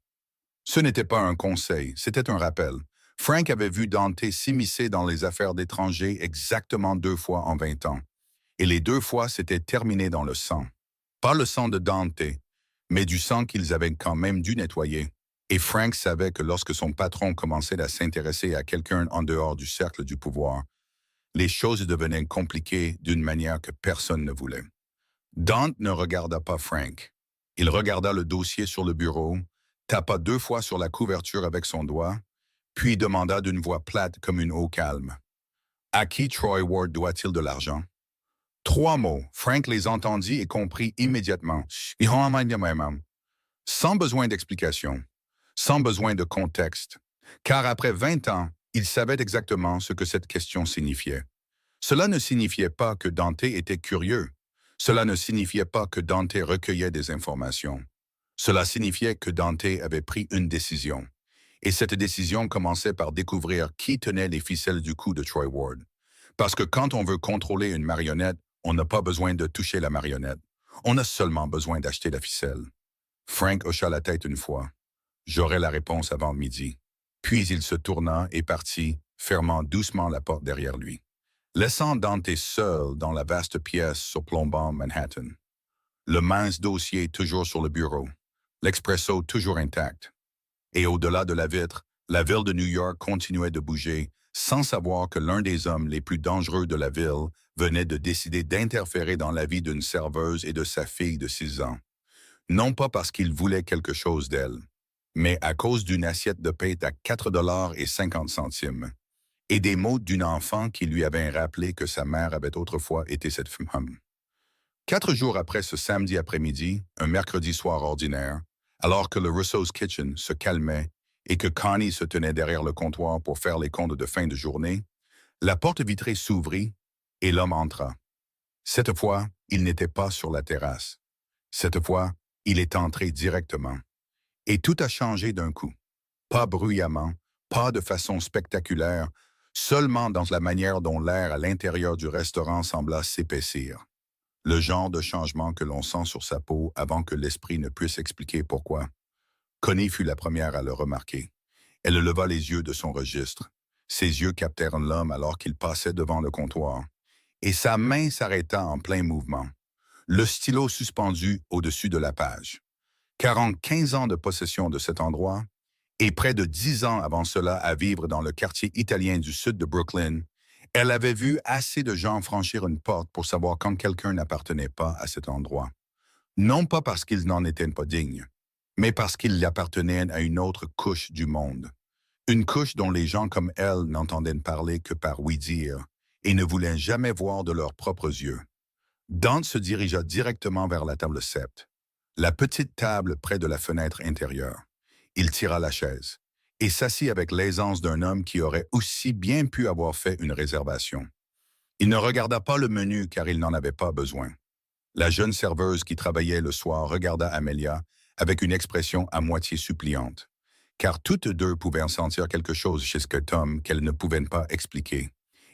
Ce n'était pas un conseil, c'était un rappel. Frank avait vu Dante s'immiscer dans les affaires d'étrangers exactement 2 fois en 20 ans. Et les 2 fois s'étaient terminées dans le sang. Pas le sang de Dante, mais du sang qu'ils avaient quand même dû nettoyer. Et Frank savait que lorsque son patron commençait à s'intéresser à quelqu'un en dehors du cercle du pouvoir, les choses devenaient compliquées d'une manière que personne ne voulait. Dante ne regarda pas Frank. Il regarda le dossier sur le bureau, tapa 2 fois sur la couverture avec son doigt, puis demanda d'une voix plate comme une eau calme. À qui Troy Ward doit-il de l'argent? 3 mots. Frank les entendit et comprit immédiatement. Sans besoin d'explication, sans besoin de contexte, car après 20 ans, il savait exactement ce que cette question signifiait. Cela ne signifiait pas que Dante était curieux. Cela ne signifiait pas que Dante recueillait des informations. Cela signifiait que Dante avait pris une décision. Et cette décision commençait par découvrir qui tenait les ficelles du cou de Troy Ward. Parce que quand on veut contrôler une marionnette, on n'a pas besoin de toucher la marionnette. On a seulement besoin d'acheter la ficelle. Frank hocha la tête une fois. J'aurai la réponse avant midi. Puis il se tourna et partit, fermant doucement la porte derrière lui, laissant Dante seul dans la vaste pièce surplombant Manhattan. Le mince dossier toujours sur le bureau, l'expresso toujours intact. Et au-delà de la vitre, la ville de New York continuait de bouger, sans savoir que l'un des hommes les plus dangereux de la ville venait de décider d'interférer dans la vie d'une serveuse et de sa fille de 6 ans. Non pas parce qu'il voulait quelque chose d'elle, mais à cause d'une assiette de pain à 4,50 $ et des mots d'une enfant qui lui avait rappelé que sa mère avait autrefois été cette femme. 4 jours après ce samedi après-midi, un mercredi soir ordinaire, alors que le Russo's Kitchen se calmait et que Connie se tenait derrière le comptoir pour faire les comptes de fin de journée, la porte vitrée s'ouvrit et l'homme entra. Cette fois, il n'était pas sur la terrasse. Cette fois, il est entré directement. Et tout a changé d'un coup. Pas bruyamment, pas de façon spectaculaire, seulement dans la manière dont l'air à l'intérieur du restaurant sembla s'épaissir. Le genre de changement que l'on sent sur sa peau avant que l'esprit ne puisse expliquer pourquoi. Connie fut la première à le remarquer. Elle leva les yeux de son registre. Ses yeux captèrent l'homme alors qu'il passait devant le comptoir. Et sa main s'arrêta en plein mouvement, le stylo suspendu au-dessus de la page. Car en 15 ans de possession de cet endroit, et près de 10 ans avant cela à vivre dans le quartier italien du sud de Brooklyn, elle avait vu assez de gens franchir une porte pour savoir quand quelqu'un n'appartenait pas à cet endroit. Non pas parce qu'ils n'en étaient pas dignes, mais parce qu'ils appartenaient à une autre couche du monde. Une couche dont les gens comme elle n'entendaient parler que par oui-dire et ne voulaient jamais voir de leurs propres yeux. Dante se dirigea directement vers la table sept, la petite table près de la fenêtre intérieure. Il tira la chaise et s'assit avec l'aisance d'un homme qui aurait aussi bien pu avoir fait une réservation. Il ne regarda pas le menu car il n'en avait pas besoin. La jeune serveuse qui travaillait le soir regarda Amelia avec une expression à moitié suppliante, car toutes deux pouvaient sentir quelque chose chez cet homme qu'elles ne pouvaient pas expliquer.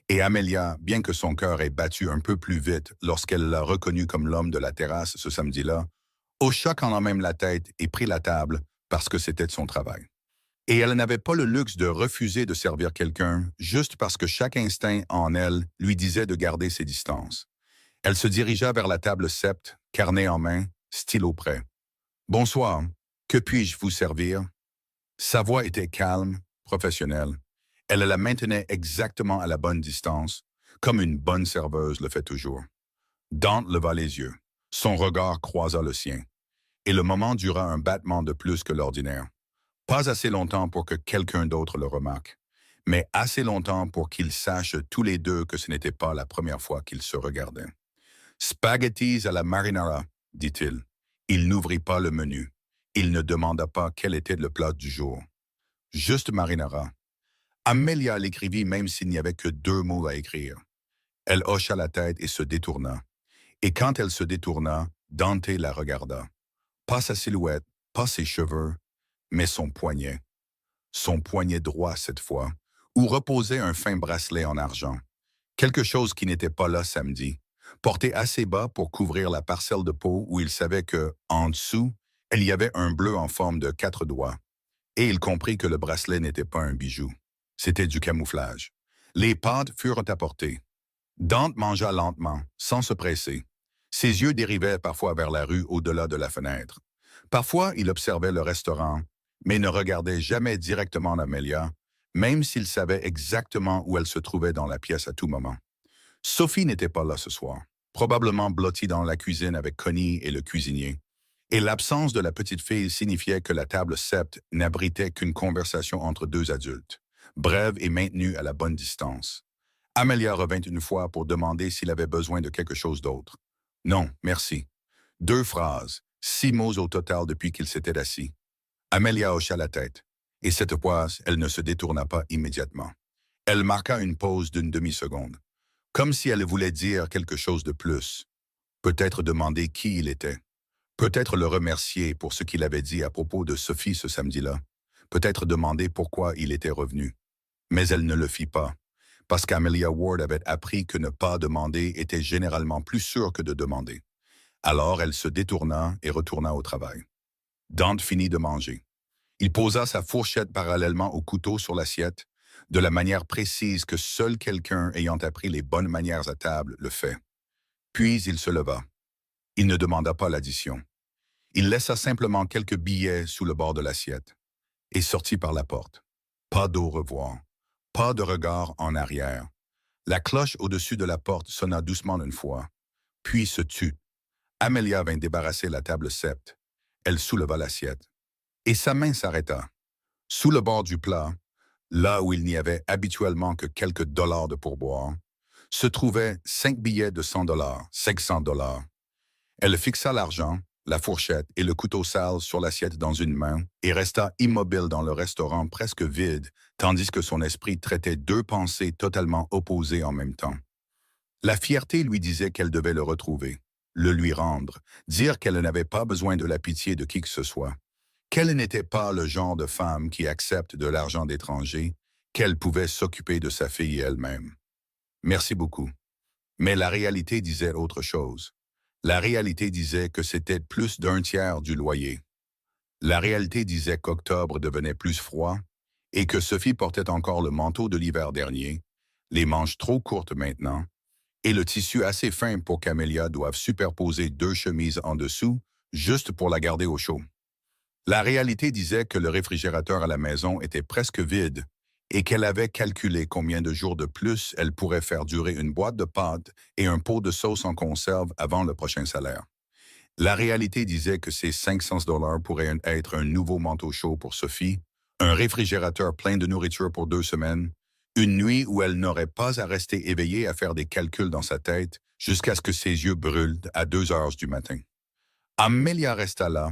Et Amelia, bien que son cœur ait battu un peu plus vite lorsqu'elle l'a reconnu comme l'homme de la terrasse ce samedi-là, hocha quand même la tête et prit la table parce que c'était son travail. Et elle n'avait pas le luxe de refuser de servir quelqu'un juste parce que chaque instinct en elle lui disait de garder ses distances. Elle se dirigea vers la table sept, carnet en main, stylo prêt. « Bonsoir, que puis-je vous servir? » Sa voix était calme, professionnelle. Elle la maintenait exactement à la bonne distance, comme une bonne serveuse le fait toujours. Dante leva les yeux. Son regard croisa le sien. Et le moment dura un battement de plus que l'ordinaire. Pas assez longtemps pour que quelqu'un d'autre le remarque, mais assez longtemps pour qu'ils sachent tous les deux que ce n'était pas la première fois qu'ils se regardaient. « Spaghettis à la marinara », dit-il. Il n'ouvrit pas le menu. Il ne demanda pas quel était le plat du jour. Juste marinara. Amelia l'écrivit même s'il n'y avait que 2 mots à écrire. Elle hocha la tête et se détourna. Et quand elle se détourna, Dante la regarda. Pas sa silhouette, pas ses cheveux, mais son poignet. Son poignet droit cette fois, où reposait un fin bracelet en argent. Quelque chose qui n'était pas là samedi, porté assez bas pour couvrir la parcelle de peau où il savait que, en dessous, il y avait un bleu en forme de 4 doigts. Et il comprit que le bracelet n'était pas un bijou. C'était du camouflage. Les pâtes furent apportées. Dante mangea lentement, sans se presser. Ses yeux dérivaient parfois vers la rue au-delà de la fenêtre. Parfois, il observait le restaurant, mais ne regardait jamais directement Amelia, même s'il savait exactement où elle se trouvait dans la pièce à tout moment. Sophie n'était pas là ce soir, probablement blottie dans la cuisine avec Connie et le cuisinier. Et l'absence de la petite fille signifiait que la table sept n'abritait qu'une conversation entre deux adultes, brève et maintenue à la bonne distance. Amelia revint une fois pour demander s'il avait besoin de quelque chose d'autre. Non, merci. 2 phrases, 6 mots au total depuis qu'il s'était assis. Amelia hocha la tête, et cette fois, elle ne se détourna pas immédiatement. Elle marqua une pause d'une demi-seconde, comme si elle voulait dire quelque chose de plus. Peut-être demander qui il était. Peut-être le remercier pour ce qu'il avait dit à propos de Sophie ce samedi-là. Peut-être demander pourquoi il était revenu. Mais elle ne le fit pas, parce qu'Amelia Ward avait appris que ne pas demander était généralement plus sûr que de demander. Alors elle se détourna et retourna au travail. Dante finit de manger. Il posa sa fourchette parallèlement au couteau sur l'assiette, de la manière précise que seul quelqu'un ayant appris les bonnes manières à table le fait. Puis il se leva. Il ne demanda pas l'addition. Il laissa simplement quelques billets sous le bord de l'assiette et sortit par la porte. Pas d'au revoir, pas de regard en arrière. La cloche au-dessus de la porte sonna doucement une fois, puis se tut. Amelia vint débarrasser la table sept. Elle souleva l'assiette. Et sa main s'arrêta. Sous le bord du plat, là où il n'y avait habituellement que quelques dollars de pourboire, se trouvaient 5 billets de 100 dollars, 500 dollars. Elle fixa l'argent, la fourchette et le couteau sale sur l'assiette dans une main et resta immobile dans le restaurant presque vide, tandis que son esprit traitait 2 pensées totalement opposées en même temps. La fierté lui disait qu'elle devait le retrouver, le lui rendre, dire qu'elle n'avait pas besoin de la pitié de qui que ce soit, qu'elle n'était pas le genre de femme qui accepte de l'argent d'étrangers, qu'elle pouvait s'occuper de sa fille elle-même. Merci beaucoup. Mais la réalité disait autre chose. La réalité disait que c'était plus d'un tiers du loyer. La réalité disait qu'octobre devenait plus froid et que Sophie portait encore le manteau de l'hiver dernier, les manches trop courtes maintenant, et le tissu assez fin pour qu'Amelia doive superposer 2 chemises en dessous, juste pour la garder au chaud. La réalité disait que le réfrigérateur à la maison était presque vide et qu'elle avait calculé combien de jours de plus elle pourrait faire durer une boîte de pâtes et un pot de sauce en conserve avant le prochain salaire. La réalité disait que ces 500 dollars pourraient être un nouveau manteau chaud pour Sophie, un réfrigérateur plein de nourriture pour 2 semaines, une nuit où elle n'aurait pas à rester éveillée à faire des calculs dans sa tête jusqu'à ce que ses yeux brûlent à 2 heures du matin. Amelia resta là,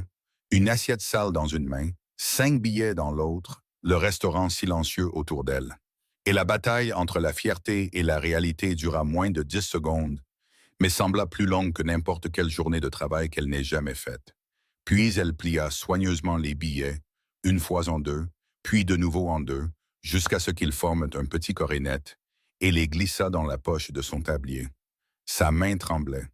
une assiette sale dans une main, 5 billets dans l'autre, le restaurant silencieux autour d'elle. Et la bataille entre la fierté et la réalité dura moins de 10 secondes, mais sembla plus longue que n'importe quelle journée de travail qu'elle n'ait jamais faite. Puis elle plia soigneusement les billets, une fois en deux, puis de nouveau en deux, jusqu'à ce qu'ils forment un petit corps net, et les glissa dans la poche de son tablier. Sa main tremblait.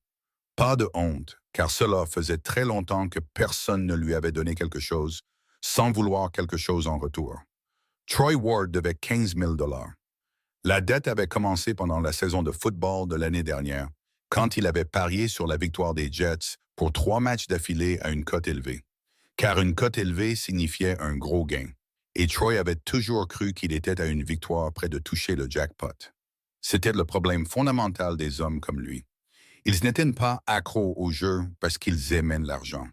Pas de honte, car cela faisait très longtemps que personne ne lui avait donné quelque chose, sans vouloir quelque chose en retour. Troy Ward devait 15 000 dollars. La dette avait commencé pendant la saison de football de l'année dernière, quand il avait parié sur la victoire des Jets pour 3 matchs d'affilée à une cote élevée. Car une cote élevée signifiait un gros gain, et Troy avait toujours cru qu'il était à une victoire près de toucher le jackpot. C'était le problème fondamental des hommes comme lui. Ils n'étaient pas accros au jeu parce qu'ils aimaient l'argent.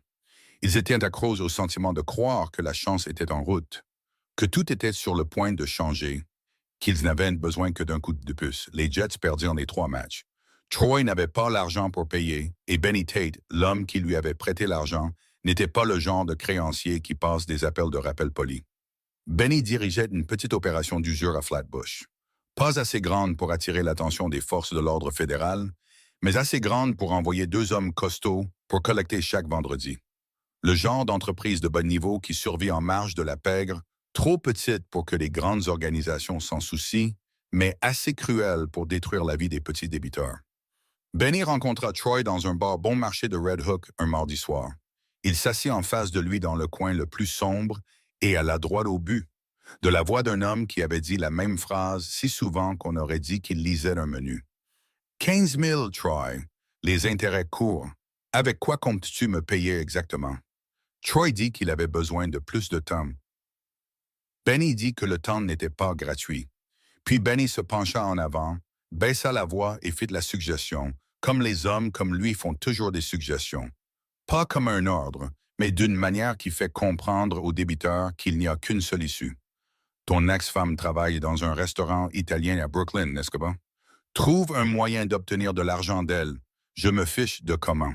Ils étaient accros au sentiment de croire que la chance était en route, que tout était sur le point de changer, qu'ils n'avaient besoin que d'un coup de puce. Les Jets perdirent les 3 matchs. Troy n'avait pas l'argent pour payer, et Benny Tate, l'homme qui lui avait prêté l'argent, n'était pas le genre de créancier qui passe des appels de rappel polis. Benny dirigeait une petite opération d'usure à Flatbush. Pas assez grande pour attirer l'attention des forces de l'ordre fédéral, mais assez grande pour envoyer 2 hommes costauds pour collecter chaque vendredi. Le genre d'entreprise de bas niveau qui survit en marge de la pègre, trop petite pour que les grandes organisations s'en soucient, mais assez cruelle pour détruire la vie des petits débiteurs. Benny rencontra Troy dans un bar bon marché de Red Hook un mardi soir. Il s'assit en face de lui dans le coin le plus sombre et alla droit au but. de la voix d'un homme qui avait dit la même phrase si souvent qu'on aurait dit qu'il lisait un menu. 15 000, Troy. Les intérêts courts. Avec quoi comptes-tu me payer exactement? Troy dit qu'il avait besoin de plus de temps. Benny dit que le temps n'était pas gratuit. Puis Benny se pencha en avant, baissa la voix et fit la suggestion, comme les hommes comme lui font toujours des suggestions. Pas comme un ordre, mais d'une manière qui fait comprendre au débiteur qu'il n'y a qu'une seule issue. Ton ex-femme travaille dans un restaurant italien à Brooklyn, n'est-ce pas? Trouve un moyen d'obtenir de l'argent d'elle. Je me fiche de comment.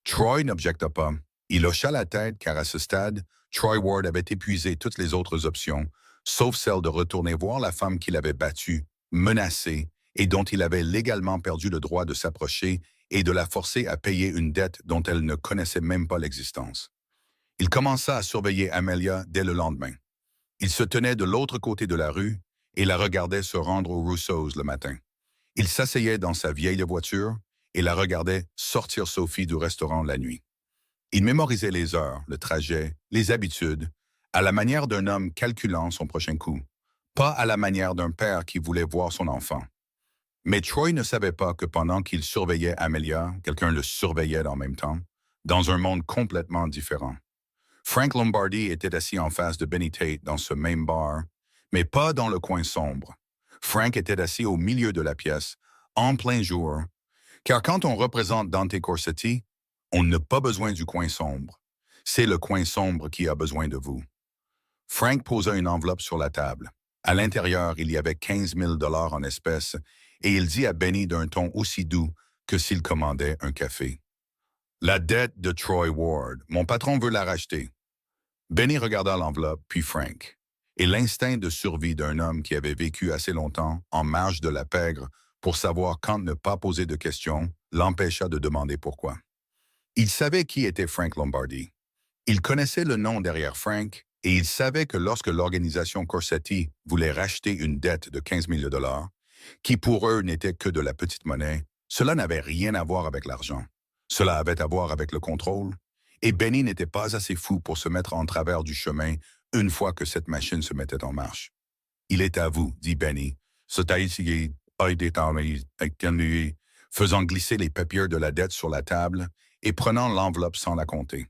Troy n'objecta pas. Il hocha la tête car à ce stade, Troy Ward avait épuisé toutes les autres options, sauf celle de retourner voir la femme qu'il avait battue, menacée, et dont il avait légalement perdu le droit de s'approcher et de la forcer à payer une dette dont elle ne connaissait même pas l'existence. Il commença à surveiller Amelia dès le lendemain. Il se tenait de l'autre côté de la rue et la regardait se rendre aux Rousseaus le matin. Il s'asseyait dans sa vieille voiture et la regardait sortir Sophie du restaurant la nuit. Il mémorisait les heures, le trajet, les habitudes, à la manière d'un homme calculant son prochain coup, pas à la manière d'un père qui voulait voir son enfant. Mais Troy ne savait pas que pendant qu'il surveillait Amelia, quelqu'un le surveillait en même temps, dans un monde complètement différent. Frank Lombardi était assis en face de Benny Tate dans ce même bar, mais pas dans le coin sombre. Frank était assis au milieu de la pièce, en plein jour, car quand on représente Dante Corsetti, on n'a pas besoin du coin sombre. C'est le coin sombre qui a besoin de vous. Frank posa une enveloppe sur la table. À l'intérieur, il y avait 15 000 en espèces, et il dit à Benny d'un ton aussi doux que s'il commandait un café. La dette de Troy Ward, mon patron veut la racheter. Benny regarda l'enveloppe, puis Frank, et l'instinct de survie d'un homme qui avait vécu assez longtemps en marge de la pègre pour savoir quand ne pas poser de questions l'empêcha de demander pourquoi. Il savait qui était Frank Lombardi. Il connaissait le nom derrière Frank et il savait que lorsque l'organisation Corsetti voulait racheter une dette de 15 000 $, qui pour eux n'était que de la petite monnaie, cela n'avait rien à voir avec l'argent. Cela avait à voir avec le contrôle. Et Benny n'était pas assez fou pour se mettre en travers du chemin une fois que cette machine se mettait en marche. « Il est à vous, » dit Benny, faisant glisser les papiers de la dette sur la table et prenant l'enveloppe sans la compter.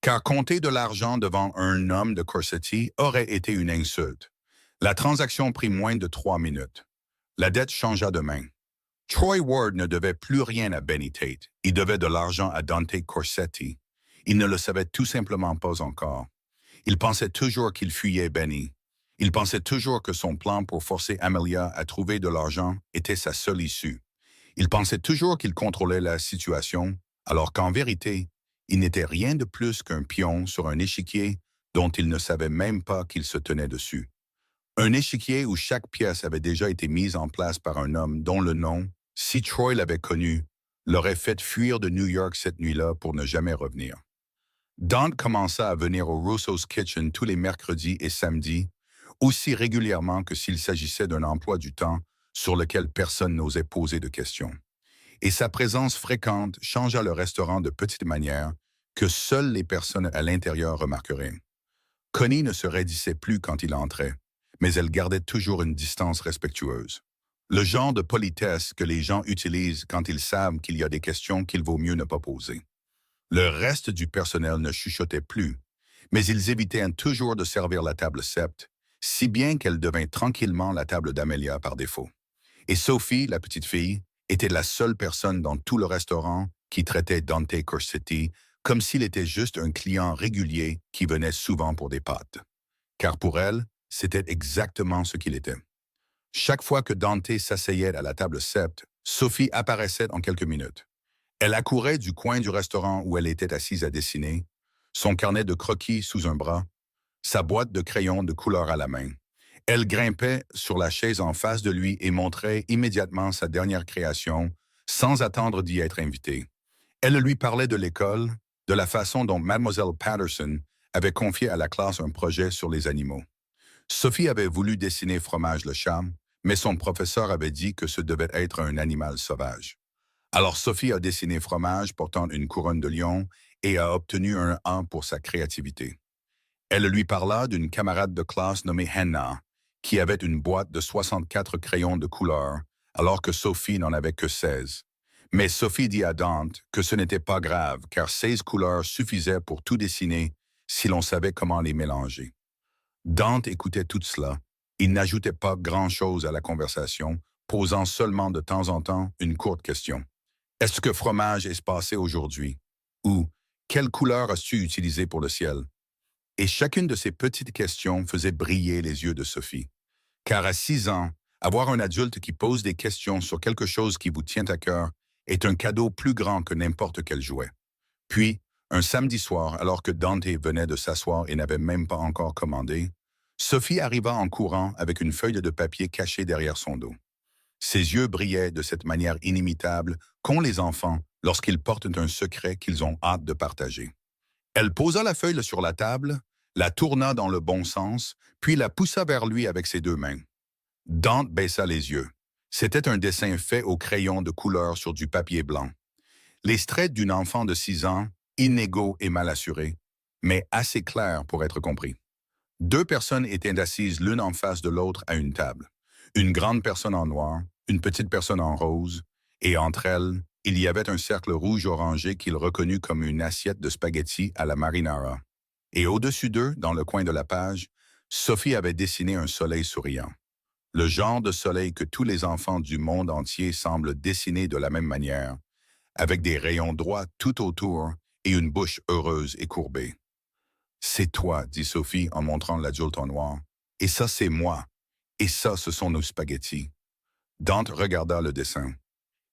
Car compter de l'argent devant un homme de Corsetti aurait été une insulte. La transaction prit moins de 3 minutes. La dette changea de main. Troy Ward ne devait plus rien à Benny Tate. Il devait de l'argent à Dante Corsetti. Il ne le savait tout simplement pas encore. Il pensait toujours qu'il fuyait Benny. Il pensait toujours que son plan pour forcer Amelia à trouver de l'argent était sa seule issue. Il pensait toujours qu'il contrôlait la situation, alors qu'en vérité, il n'était rien de plus qu'un pion sur un échiquier dont il ne savait même pas qu'il se tenait dessus. Un échiquier où chaque pièce avait déjà été mise en place par un homme dont le nom, si Troy l'avait connu, l'aurait fait fuir de New York cette nuit-là pour ne jamais revenir. Dante commença à venir au Russo's Kitchen tous les mercredis et samedis, aussi régulièrement que s'il s'agissait d'un emploi du temps sur lequel personne n'osait poser de questions. Et sa présence fréquente changea le restaurant de petite manière que seules les personnes à l'intérieur remarqueraient. Connie ne se raidissait plus quand il entrait, mais elle gardait toujours une distance respectueuse. Le genre de politesse que les gens utilisent quand ils savent qu'il y a des questions qu'il vaut mieux ne pas poser. Le reste du personnel ne chuchotait plus, mais ils évitaient toujours de servir la table sept, si bien qu'elle devint tranquillement la table d'Amelia par défaut. Et Sophie, la petite fille, était la seule personne dans tout le restaurant qui traitait Dante Corsetti comme s'il était juste un client régulier qui venait souvent pour des pâtes. Car pour elle, c'était exactement ce qu'il était. Chaque fois que Dante s'asseyait à la table sept, Sophie apparaissait en quelques minutes. Elle accourait du coin du restaurant où elle était assise à dessiner, son carnet de croquis sous un bras, sa boîte de crayons de couleur à la main. Elle grimpait sur la chaise en face de lui et montrait immédiatement sa dernière création, sans attendre d'y être invitée. Elle lui parlait de l'école, de la façon dont Mademoiselle Patterson avait confié à la classe un projet sur les animaux. Sophie avait voulu dessiner Fromage le chat, mais son professeur avait dit que ce devait être un animal sauvage. Alors Sophie a dessiné Fromage portant une couronne de lion et a obtenu un A pour sa créativité. Elle lui parla d'une camarade de classe nommée Hannah, qui avait une boîte de 64 crayons de couleur, alors que Sophie n'en avait que 16. Mais Sophie dit à Dante que ce n'était pas grave, car 16 couleurs suffisaient pour tout dessiner si l'on savait comment les mélanger. Dante écoutait tout cela. Il n'ajoutait pas grand-chose à la conversation, posant seulement de temps en temps une courte question. Est-ce que fromage est passé aujourd'hui? Ou quelle couleur as-tu utilisée pour le ciel? Et chacune de ces petites questions faisait briller les yeux de Sophie. Car à 6 ans, avoir un adulte qui pose des questions sur quelque chose qui vous tient à cœur est un cadeau plus grand que n'importe quel jouet. Puis, un samedi soir, alors que Dante venait de s'asseoir et n'avait même pas encore commandé, Sophie arriva en courant avec une feuille de papier cachée derrière son dos. Ses yeux brillaient de cette manière inimitable qu'ont les enfants lorsqu'ils portent un secret qu'ils ont hâte de partager. Elle posa la feuille sur la table, la tourna dans le bon sens, puis la poussa vers lui avec ses deux mains. Dante baissa les yeux. C'était un dessin fait au crayon de couleur sur du papier blanc. Les traits d'une enfant de 6 ans, inégaux et mal assurés, mais assez clairs pour être compris. Deux personnes étaient assises l'une en face de l'autre à une table. Une grande personne en noir, une petite personne en rose, et entre elles, il y avait un cercle rouge-orangé qu'il reconnut comme une assiette de spaghettis à la marinara. Et au-dessus d'eux, dans le coin de la page, Sophie avait dessiné un soleil souriant. Le genre de soleil que tous les enfants du monde entier semblent dessiner de la même manière, avec des rayons droits tout autour et une bouche heureuse et courbée. C'est toi, dit Sophie en montrant l'adulte en noir. Et ça, c'est moi. Et ça, ce sont nos spaghettis. Dante regarda le dessin.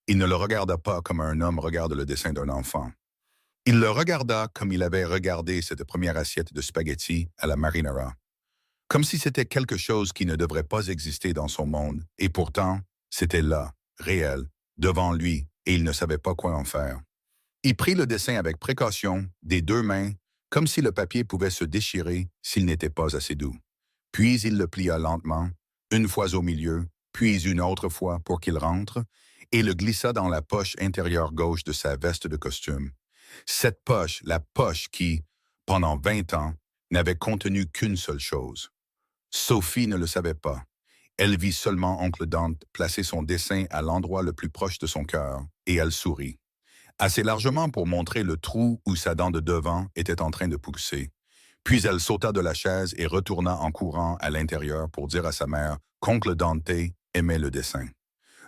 Il ne le regarda pas comme un homme regarde le dessin d'un enfant. Il le regarda comme il avait regardé cette première assiette de spaghettis à la marinara. Comme si c'était quelque chose qui ne devrait pas exister dans son monde, et pourtant, c'était là, réel, devant lui, et il ne savait pas quoi en faire. Il prit le dessin avec précaution, des deux mains, comme si le papier pouvait se déchirer s'il n'était pas assez doux. Puis il le plia lentement, une fois au milieu, puis une autre fois pour qu'il rentre, et le glissa dans la poche intérieure gauche de sa veste de costume. Cette poche, la poche qui, pendant 20 ans, n'avait contenu qu'une seule chose. Sophie ne le savait pas. Elle vit seulement oncle Dante placer son dessin à l'endroit le plus proche de son cœur, et elle sourit. Assez largement pour montrer le trou où sa dent de devant était en train de pousser. Puis elle sauta de la chaise et retourna en courant à l'intérieur pour dire à sa mère qu'oncle Dante aimait le dessin.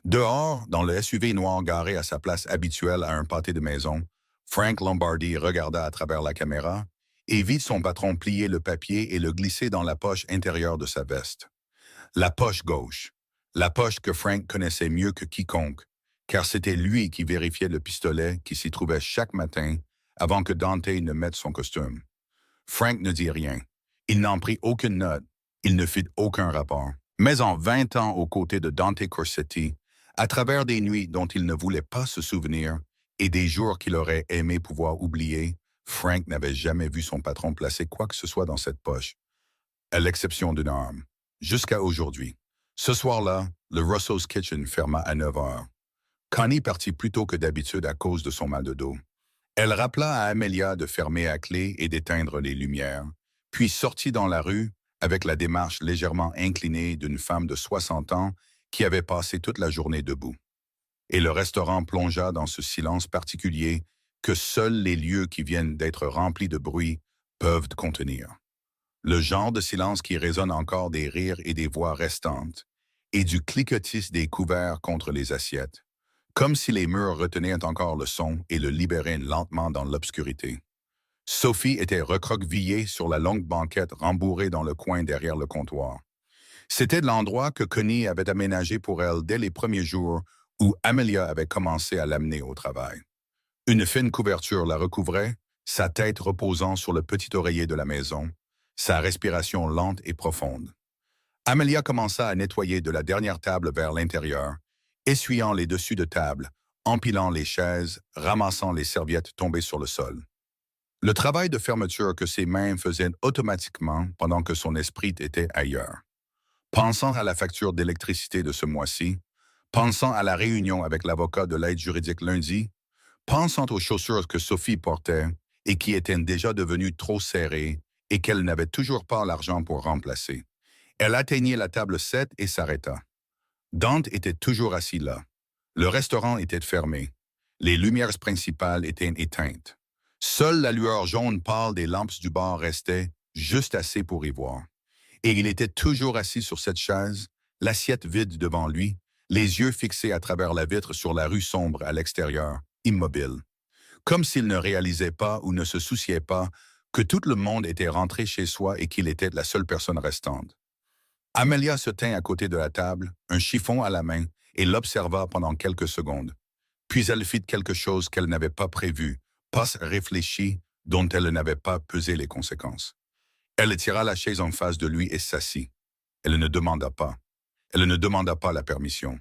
Dehors, dans le SUV noir garé à sa place habituelle à un pâté de maison, Frank Lombardi regarda à travers la caméra et vit son patron plier le papier et le glisser dans la poche intérieure de sa veste. La poche gauche. La poche que Frank connaissait mieux que quiconque, car c'était lui qui vérifiait le pistolet qui s'y trouvait chaque matin avant que Dante ne mette son costume. Frank ne dit rien. Il n'en prit aucune note. Il ne fit aucun rapport. Mais en 20 ans aux côtés de Dante Corsetti, à travers des nuits dont il ne voulait pas se souvenir et des jours qu'il aurait aimé pouvoir oublier, Frank n'avait jamais vu son patron placer quoi que ce soit dans cette poche, à l'exception d'une arme. Jusqu'à aujourd'hui. Ce soir-là, le Russell's Kitchen ferma à 9 heures. Connie partit plus tôt que d'habitude à cause de son mal de dos. Elle rappela à Amelia de fermer à clé et d'éteindre les lumières, puis sortit dans la rue avec la démarche légèrement inclinée d'une femme de 60 ans qui avait passé toute la journée debout. Et le restaurant plongea dans ce silence particulier que seuls les lieux qui viennent d'être remplis de bruit peuvent contenir. Le genre de silence qui résonne encore des rires et des voix restantes, et du cliquetis des couverts contre les assiettes, comme si les murs retenaient encore le son et le libéraient lentement dans l'obscurité. Sophie était recroquevillée sur la longue banquette rembourrée dans le coin derrière le comptoir. C'était l'endroit que Connie avait aménagé pour elle dès les premiers jours où Amelia avait commencé à l'amener au travail. Une fine couverture la recouvrait, sa tête reposant sur le petit oreiller de la maison, sa respiration lente et profonde. Amelia commença à nettoyer de la dernière table vers l'intérieur, essuyant les dessus de table, empilant les chaises, ramassant les serviettes tombées sur le sol. Le travail de fermeture que ses mains faisaient automatiquement pendant que son esprit était ailleurs. Pensant à la facture d'électricité de ce mois-ci, pensant à la réunion avec l'avocat de l'aide juridique lundi, pensant aux chaussures que Sophie portait et qui étaient déjà devenues trop serrées et qu'elle n'avait toujours pas l'argent pour remplacer. Elle atteignit la table 7 et s'arrêta. Dante était toujours assis là. Le restaurant était fermé. Les lumières principales étaient éteintes. Seule la lueur jaune pâle des lampes du bar restait, juste assez pour y voir. Et il était toujours assis sur cette chaise, l'assiette vide devant lui, les yeux fixés à travers la vitre sur la rue sombre à l'extérieur, immobile. Comme s'il ne réalisait pas ou ne se souciait pas que tout le monde était rentré chez soi et qu'il était la seule personne restante. Amelia se tint à côté de la table, un chiffon à la main, et l'observa pendant quelques secondes. Puis elle fit quelque chose qu'elle n'avait pas prévu, pas réfléchi, dont elle n'avait pas pesé les conséquences. Elle tira la chaise en face de lui et s'assit. Elle ne demanda pas. Elle ne demanda pas la permission.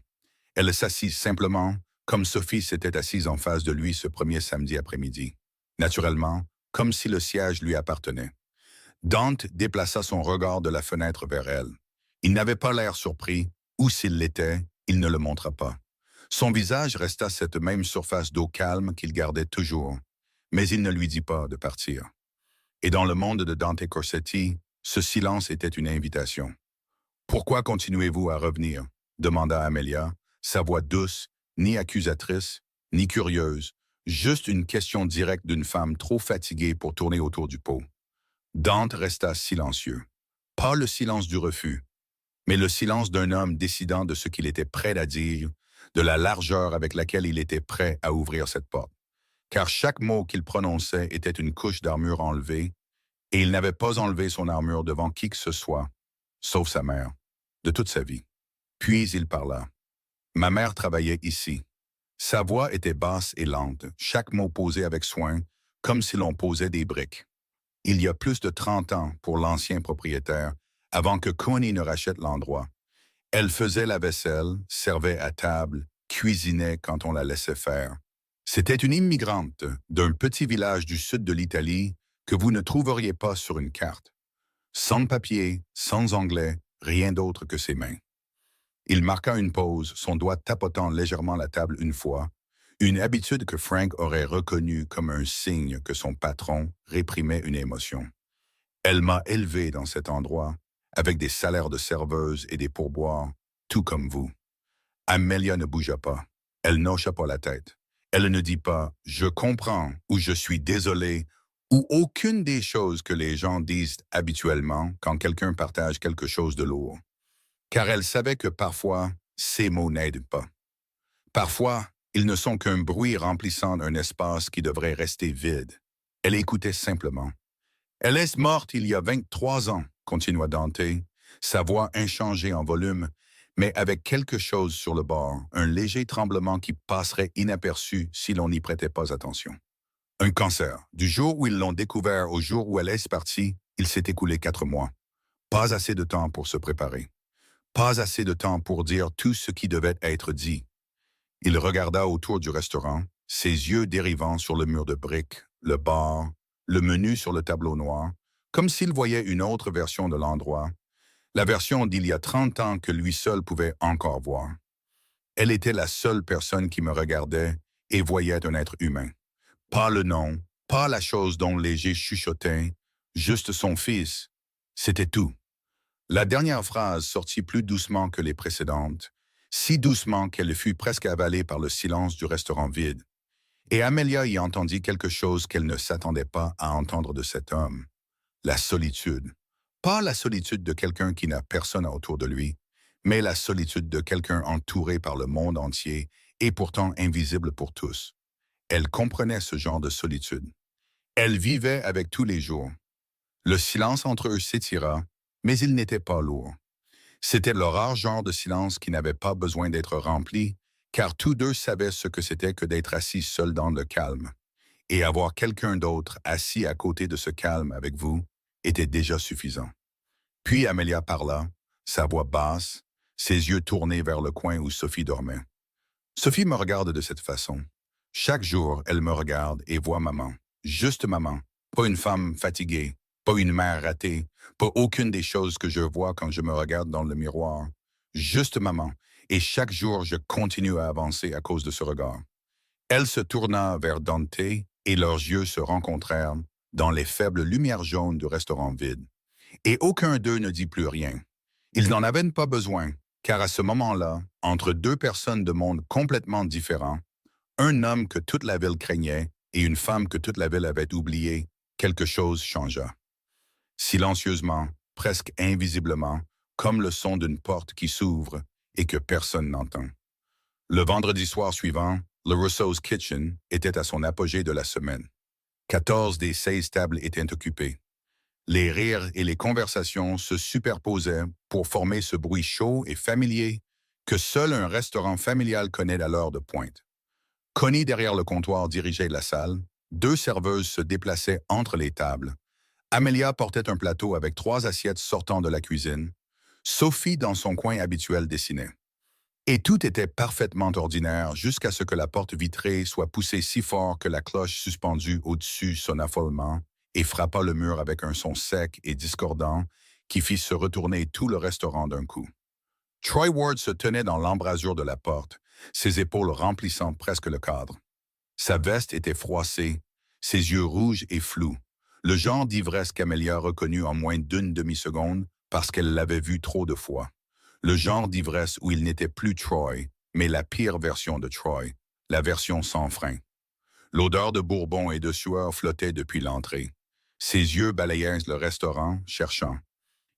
Elle s'assit simplement, comme Sophie s'était assise en face de lui ce premier samedi après-midi. Naturellement, comme si le siège lui appartenait. Dante déplaça son regard de la fenêtre vers elle. Il n'avait pas l'air surpris, ou s'il l'était, il ne le montra pas. Son visage resta cette même surface d'eau calme qu'il gardait toujours, mais il ne lui dit pas de partir. Et dans le monde de Dante Corsetti, ce silence était une invitation. « Pourquoi continuez-vous à revenir ?» demanda Amelia, sa voix douce, ni accusatrice, ni curieuse, juste une question directe d'une femme trop fatiguée pour tourner autour du pot. Dante resta silencieux. Pas le silence du refus, mais le silence d'un homme décidant de ce qu'il était prêt à dire, de la largeur avec laquelle il était prêt à ouvrir cette porte. Car chaque mot qu'il prononçait était une couche d'armure enlevée, et il n'avait pas enlevé son armure devant qui que ce soit, sauf sa mère, de toute sa vie. Puis il parla. Ma mère travaillait ici. Sa voix était basse et lente, chaque mot posé avec soin, comme si l'on posait des briques. Il y a plus de 30 ans pour l'ancien propriétaire, avant que Coney ne rachète l'endroit. Elle faisait la vaisselle, servait à table, cuisinait quand on la laissait faire. C'était une immigrante d'un petit village du sud de l'Italie que vous ne trouveriez pas sur une carte. Sans papier, sans anglais, rien d'autre que ses mains. Il marqua une pause, son doigt tapotant légèrement la table une fois, une habitude que Frank aurait reconnue comme un signe que son patron réprimait une émotion. Elle m'a élevé dans cet endroit, avec des salaires de serveuse et des pourboires, tout comme vous. Amelia ne bougea pas. Elle n'hocha pas la tête. Elle ne dit pas « je comprends » ou « je suis désolé » ou aucune des choses que les gens disent habituellement quand quelqu'un partage quelque chose de lourd. Car elle savait que parfois, ces mots n'aident pas. Parfois, ils ne sont qu'un bruit remplissant un espace qui devrait rester vide. Elle écoutait simplement. « Elle est morte il y a 23 ans », continua Dante, sa voix inchangée en volume, mais avec quelque chose sur le bord, un léger tremblement qui passerait inaperçu si l'on n'y prêtait pas attention. Un cancer. Du jour où ils l'ont découvert au jour où elle est partie, il s'est écoulé 4 mois. Pas assez de temps pour se préparer. Pas assez de temps pour dire tout ce qui devait être dit. Il regarda autour du restaurant, ses yeux dérivant sur le mur de briques, le bar, le menu sur le tableau noir, comme s'il voyait une autre version de l'endroit, la version d'il y a 30 ans que lui seul pouvait encore voir. Elle était la seule personne qui me regardait et voyait un être humain. Pas le nom, pas la chose dont léger chuchotait, juste son fils. C'était tout. La dernière phrase sortit plus doucement que les précédentes, si doucement qu'elle fut presque avalée par le silence du restaurant vide. Et Amelia y entendit quelque chose qu'elle ne s'attendait pas à entendre de cet homme. La solitude. Pas la solitude de quelqu'un qui n'a personne autour de lui, mais la solitude de quelqu'un entouré par le monde entier et pourtant invisible pour tous. Elle comprenait ce genre de solitude. Elle vivait avec tous les jours. Le silence entre eux s'étira, mais il n'était pas lourd. C'était le rare genre de silence qui n'avait pas besoin d'être rempli, car tous deux savaient ce que c'était que d'être assis seul dans le calme. Et avoir quelqu'un d'autre assis à côté de ce calme avec vous était déjà suffisant. Puis Amelia parla, sa voix basse, ses yeux tournés vers le coin où Sophie dormait. Sophie me regarde de cette façon. Chaque jour, elle me regarde et voit maman. Juste maman, pas une femme fatiguée, pas une mère ratée, pas aucune des choses que je vois quand je me regarde dans le miroir. Juste maman, et chaque jour je continue à avancer à cause de ce regard. Elle se tourna vers Dante et leurs yeux se rencontrèrent, dans les faibles lumières jaunes du restaurant vide. Et aucun d'eux ne dit plus rien. Ils n'en avaient pas besoin, car à ce moment-là, entre deux personnes de mondes complètement différents, un homme que toute la ville craignait et une femme que toute la ville avait oubliée, quelque chose changea. Silencieusement, presque invisiblement, comme le son d'une porte qui s'ouvre et que personne n'entend. Le vendredi soir suivant, le Russo's Kitchen était à son apogée de la semaine. 14 des 16 tables étaient occupées. Les rires et les conversations se superposaient pour former ce bruit chaud et familier que seul un restaurant familial connaît à l'heure de pointe. Connie, derrière le comptoir, dirigeait la salle. Deux serveuses se déplaçaient entre les tables. Amelia portait un plateau avec 3 assiettes sortant de la cuisine. Sophie, dans son coin habituel, dessinait. Et tout était parfaitement ordinaire jusqu'à ce que la porte vitrée soit poussée si fort que la cloche suspendue au-dessus sonna follement et frappa le mur avec un son sec et discordant qui fit se retourner tout le restaurant d'un coup. Troy Ward se tenait dans l'embrasure de la porte, ses épaules remplissant presque le cadre. Sa veste était froissée, ses yeux rouges et flous, le genre d'ivresse qu'Amelia reconnut en moins d'une demi-seconde parce qu'elle l'avait vu trop de fois. Le genre d'ivresse où il n'était plus Troy, mais la pire version de Troy, la version sans frein. L'odeur de bourbon et de sueur flottait depuis l'entrée. Ses yeux balayaient le restaurant, cherchant.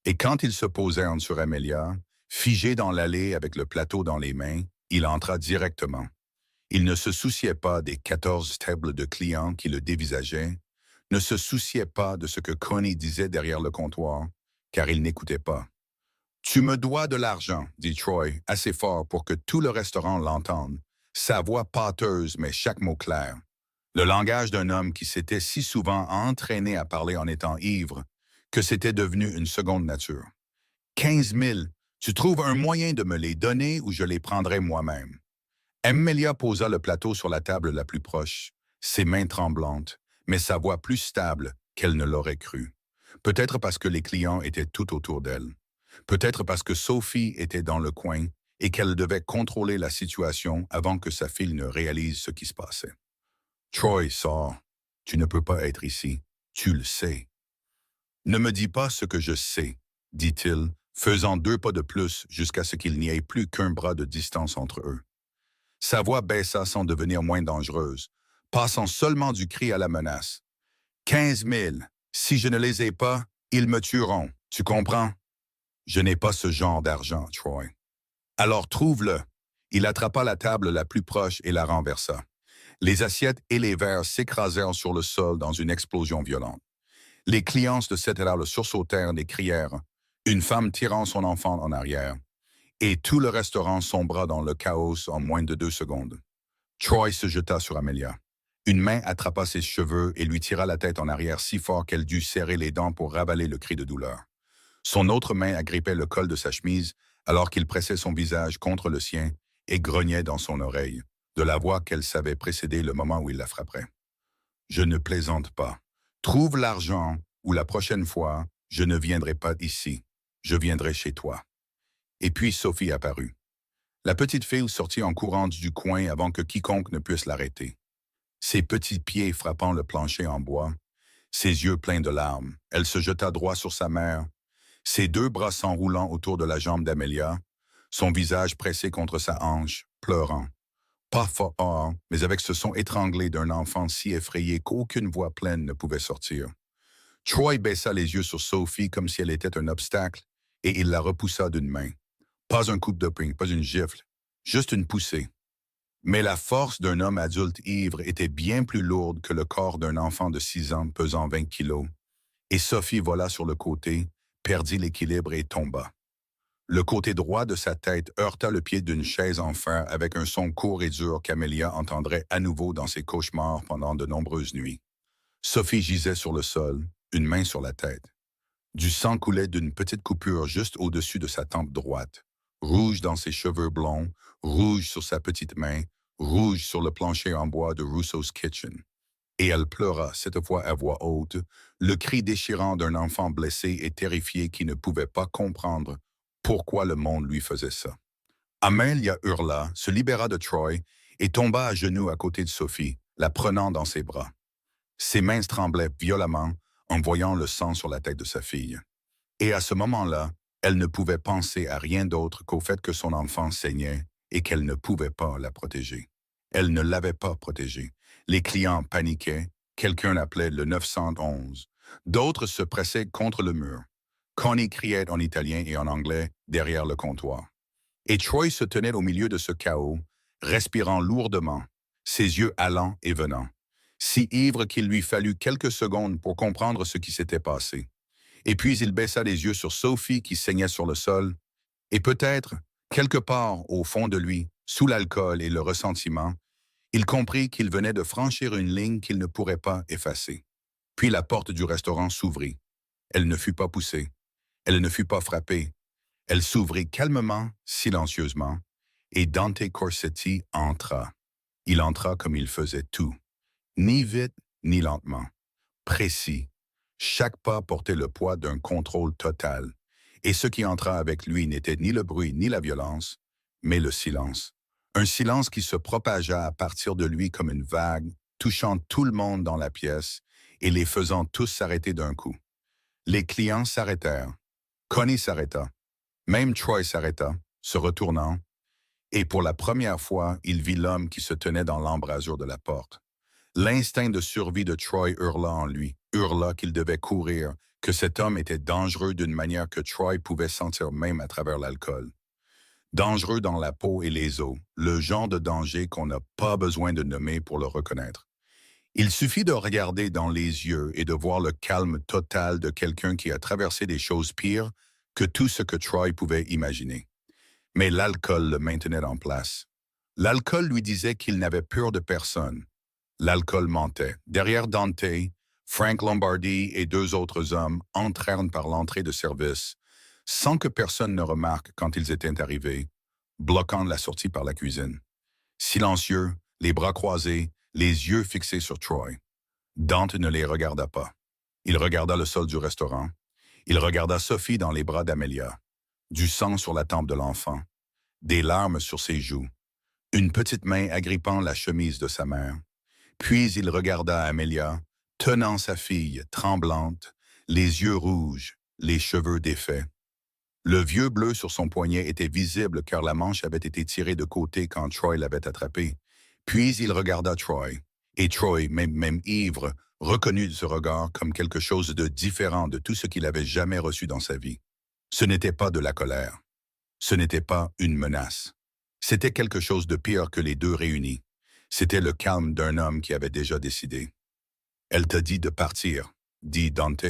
Et quand il se posèrent sur Amelia, figé dans l'allée avec le plateau dans les mains, il entra directement. Il ne se souciait pas des 14 tables de clients qui le dévisageaient, ne se souciait pas de ce que Connie disait derrière le comptoir, car il n'écoutait pas. « Tu me dois de l'argent, » dit Troy, assez fort pour que tout le restaurant l'entende, sa voix pâteuse mais chaque mot clair. Le langage d'un homme qui s'était si souvent entraîné à parler en étant ivre que c'était devenu une seconde nature. « 15 000, tu trouves un moyen de me les donner ou je les prendrai moi-même. » Amelia posa le plateau sur la table la plus proche, ses mains tremblantes, mais sa voix plus stable qu'elle ne l'aurait cru. Peut-être parce que les clients étaient tout autour d'elle. Peut-être parce que Sophie était dans le coin et qu'elle devait contrôler la situation avant que sa fille ne réalise ce qui se passait. « Troy, sors. Tu ne peux pas être ici. Tu le sais. »« Ne me dis pas ce que je sais, » dit-il, faisant 2 pas de plus jusqu'à ce qu'il n'y ait plus qu'un bras de distance entre eux. Sa voix baissa sans devenir moins dangereuse, passant seulement du cri à la menace. « 15 000. Si je ne les ai pas, ils me tueront. Tu comprends? » « Je n'ai pas ce genre d'argent, Troy. »« Alors trouve-le. » Il attrapa la table la plus proche et la renversa. Les assiettes et les verres s'écrasèrent sur le sol dans une explosion violente. Les clients de cette table sursautèrent et crièrent, une femme tirant son enfant en arrière. Et tout le restaurant sombra dans le chaos en moins de 2 secondes. Troy se jeta sur Amelia. Une main attrapa ses cheveux et lui tira la tête en arrière si fort qu'elle dut serrer les dents pour ravaler le cri de douleur. Son autre main agrippait le col de sa chemise alors qu'il pressait son visage contre le sien et grognait dans son oreille, de la voix qu'elle savait précéder le moment où il la frapperait. « Je ne plaisante pas. Trouve l'argent ou la prochaine fois, je ne viendrai pas ici. Je viendrai chez toi. » Et puis Sophie apparut. La petite fille sortit en courant du coin avant que quiconque ne puisse l'arrêter. Ses petits pieds frappant le plancher en bois, ses yeux pleins de larmes, elle se jeta droit sur sa mère, ses 2 bras s'enroulant autour de la jambe d'Amelia, son visage pressé contre sa hanche, pleurant. Pas fort, mais avec ce son étranglé d'un enfant si effrayé qu'aucune voix pleine ne pouvait sortir. Troy baissa les yeux sur Sophie comme si elle était un obstacle, et il la repoussa d'une main. Pas un coup de poing, pas une gifle, juste une poussée. Mais la force d'un homme adulte ivre était bien plus lourde que le corps d'un enfant de 6 ans pesant 20 kilos, et Sophie vola sur le côté, perdit l'équilibre et tomba. Le côté droit de sa tête heurta le pied d'une chaise en fer avec un son court et dur qu'Amelia entendrait à nouveau dans ses cauchemars pendant de nombreuses nuits. Sophie gisait sur le sol, une main sur la tête. Du sang coulait d'une petite coupure juste au-dessus de sa tempe droite, rouge dans ses cheveux blonds, rouge sur sa petite main, rouge sur le plancher en bois de Russo's Kitchen. Et elle pleura, cette fois à voix haute, le cri déchirant d'un enfant blessé et terrifié qui ne pouvait pas comprendre pourquoi le monde lui faisait ça. Amelia hurla, se libéra de Troy et tomba à genoux à côté de Sophie, la prenant dans ses bras. Ses mains tremblaient violemment en voyant le sang sur la tête de sa fille. Et à ce moment-là, elle ne pouvait penser à rien d'autre qu'au fait que son enfant saignait et qu'elle ne pouvait pas la protéger. Elle ne l'avait pas protégée. Les clients paniquaient, quelqu'un appelait le 911. D'autres se pressaient contre le mur. Connie criait en italien et en anglais derrière le comptoir. Et Troy se tenait au milieu de ce chaos, respirant lourdement, ses yeux allants et venants, si ivre qu'il lui fallut quelques secondes pour comprendre ce qui s'était passé. Et puis il baissa les yeux sur Sophie qui saignait sur le sol, et peut-être, quelque part au fond de lui, sous l'alcool et le ressentiment, il comprit qu'il venait de franchir une ligne qu'il ne pourrait pas effacer. Puis la porte du restaurant s'ouvrit. Elle ne fut pas poussée. Elle ne fut pas frappée. Elle s'ouvrit calmement, silencieusement, et Dante Corsetti entra. Il entra comme il faisait tout, ni vite ni lentement, précis. Chaque pas portait le poids d'un contrôle total, et ce qui entra avec lui n'était ni le bruit ni la violence, mais le silence. Un silence qui se propagea à partir de lui comme une vague, touchant tout le monde dans la pièce et les faisant tous s'arrêter d'un coup. Les clients s'arrêtèrent. Connie s'arrêta. Même Troy s'arrêta, se retournant, et pour la première fois, il vit l'homme qui se tenait dans l'embrasure de la porte. L'instinct de survie de Troy hurla en lui, hurla qu'il devait courir, que cet homme était dangereux d'une manière que Troy pouvait sentir même à travers l'alcool. Dangereux dans la peau et les os, le genre de danger qu'on n'a pas besoin de nommer pour le reconnaître. Il suffit de regarder dans les yeux et de voir le calme total de quelqu'un qui a traversé des choses pires que tout ce que Troy pouvait imaginer. Mais l'alcool le maintenait en place. L'alcool lui disait qu'il n'avait peur de personne. L'alcool mentait. Derrière Dante, Frank Lombardi et deux autres hommes entrèrent par l'entrée de service, sans que personne ne remarque quand ils étaient arrivés, bloquant la sortie par la cuisine. Silencieux, les bras croisés, les yeux fixés sur Troy. Dante ne les regarda pas. Il regarda le sol du restaurant. Il regarda Sophie dans les bras d'Amelia. Du sang sur la tempe de l'enfant. Des larmes sur ses joues. Une petite main agrippant la chemise de sa mère. Puis il regarda Amelia, tenant sa fille, tremblante, les yeux rouges, les cheveux défaits. Le vieux bleu sur son poignet était visible car la manche avait été tirée de côté quand Troy l'avait attrapé. Puis il regarda Troy, et Troy, même ivre, reconnut ce regard comme quelque chose de différent de tout ce qu'il avait jamais reçu dans sa vie. Ce n'était pas de la colère. Ce n'était pas une menace. C'était quelque chose de pire que les deux réunis. C'était le calme d'un homme qui avait déjà décidé. « Elle t'a dit de partir », dit Dante,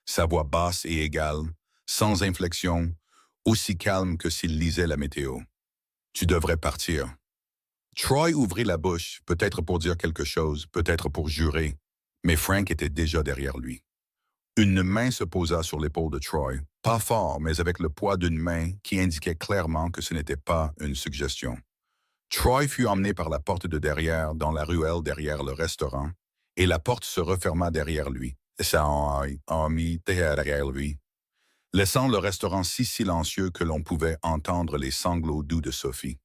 sa voix basse et égale, sans inflexion, aussi calme que s'il lisait la météo. « Tu devrais partir. » Troy ouvrit la bouche, peut-être pour dire quelque chose, peut-être pour jurer, mais Frank était déjà derrière lui. Une main se posa sur l'épaule de Troy, pas fort, mais avec le poids d'une main qui indiquait clairement que ce n'était pas une suggestion. Troy fut emmené par la porte de derrière dans la ruelle derrière le restaurant, et la porte se referma derrière lui, derrière lui, laissant le restaurant si silencieux que l'on pouvait entendre les sanglots doux de Sophie.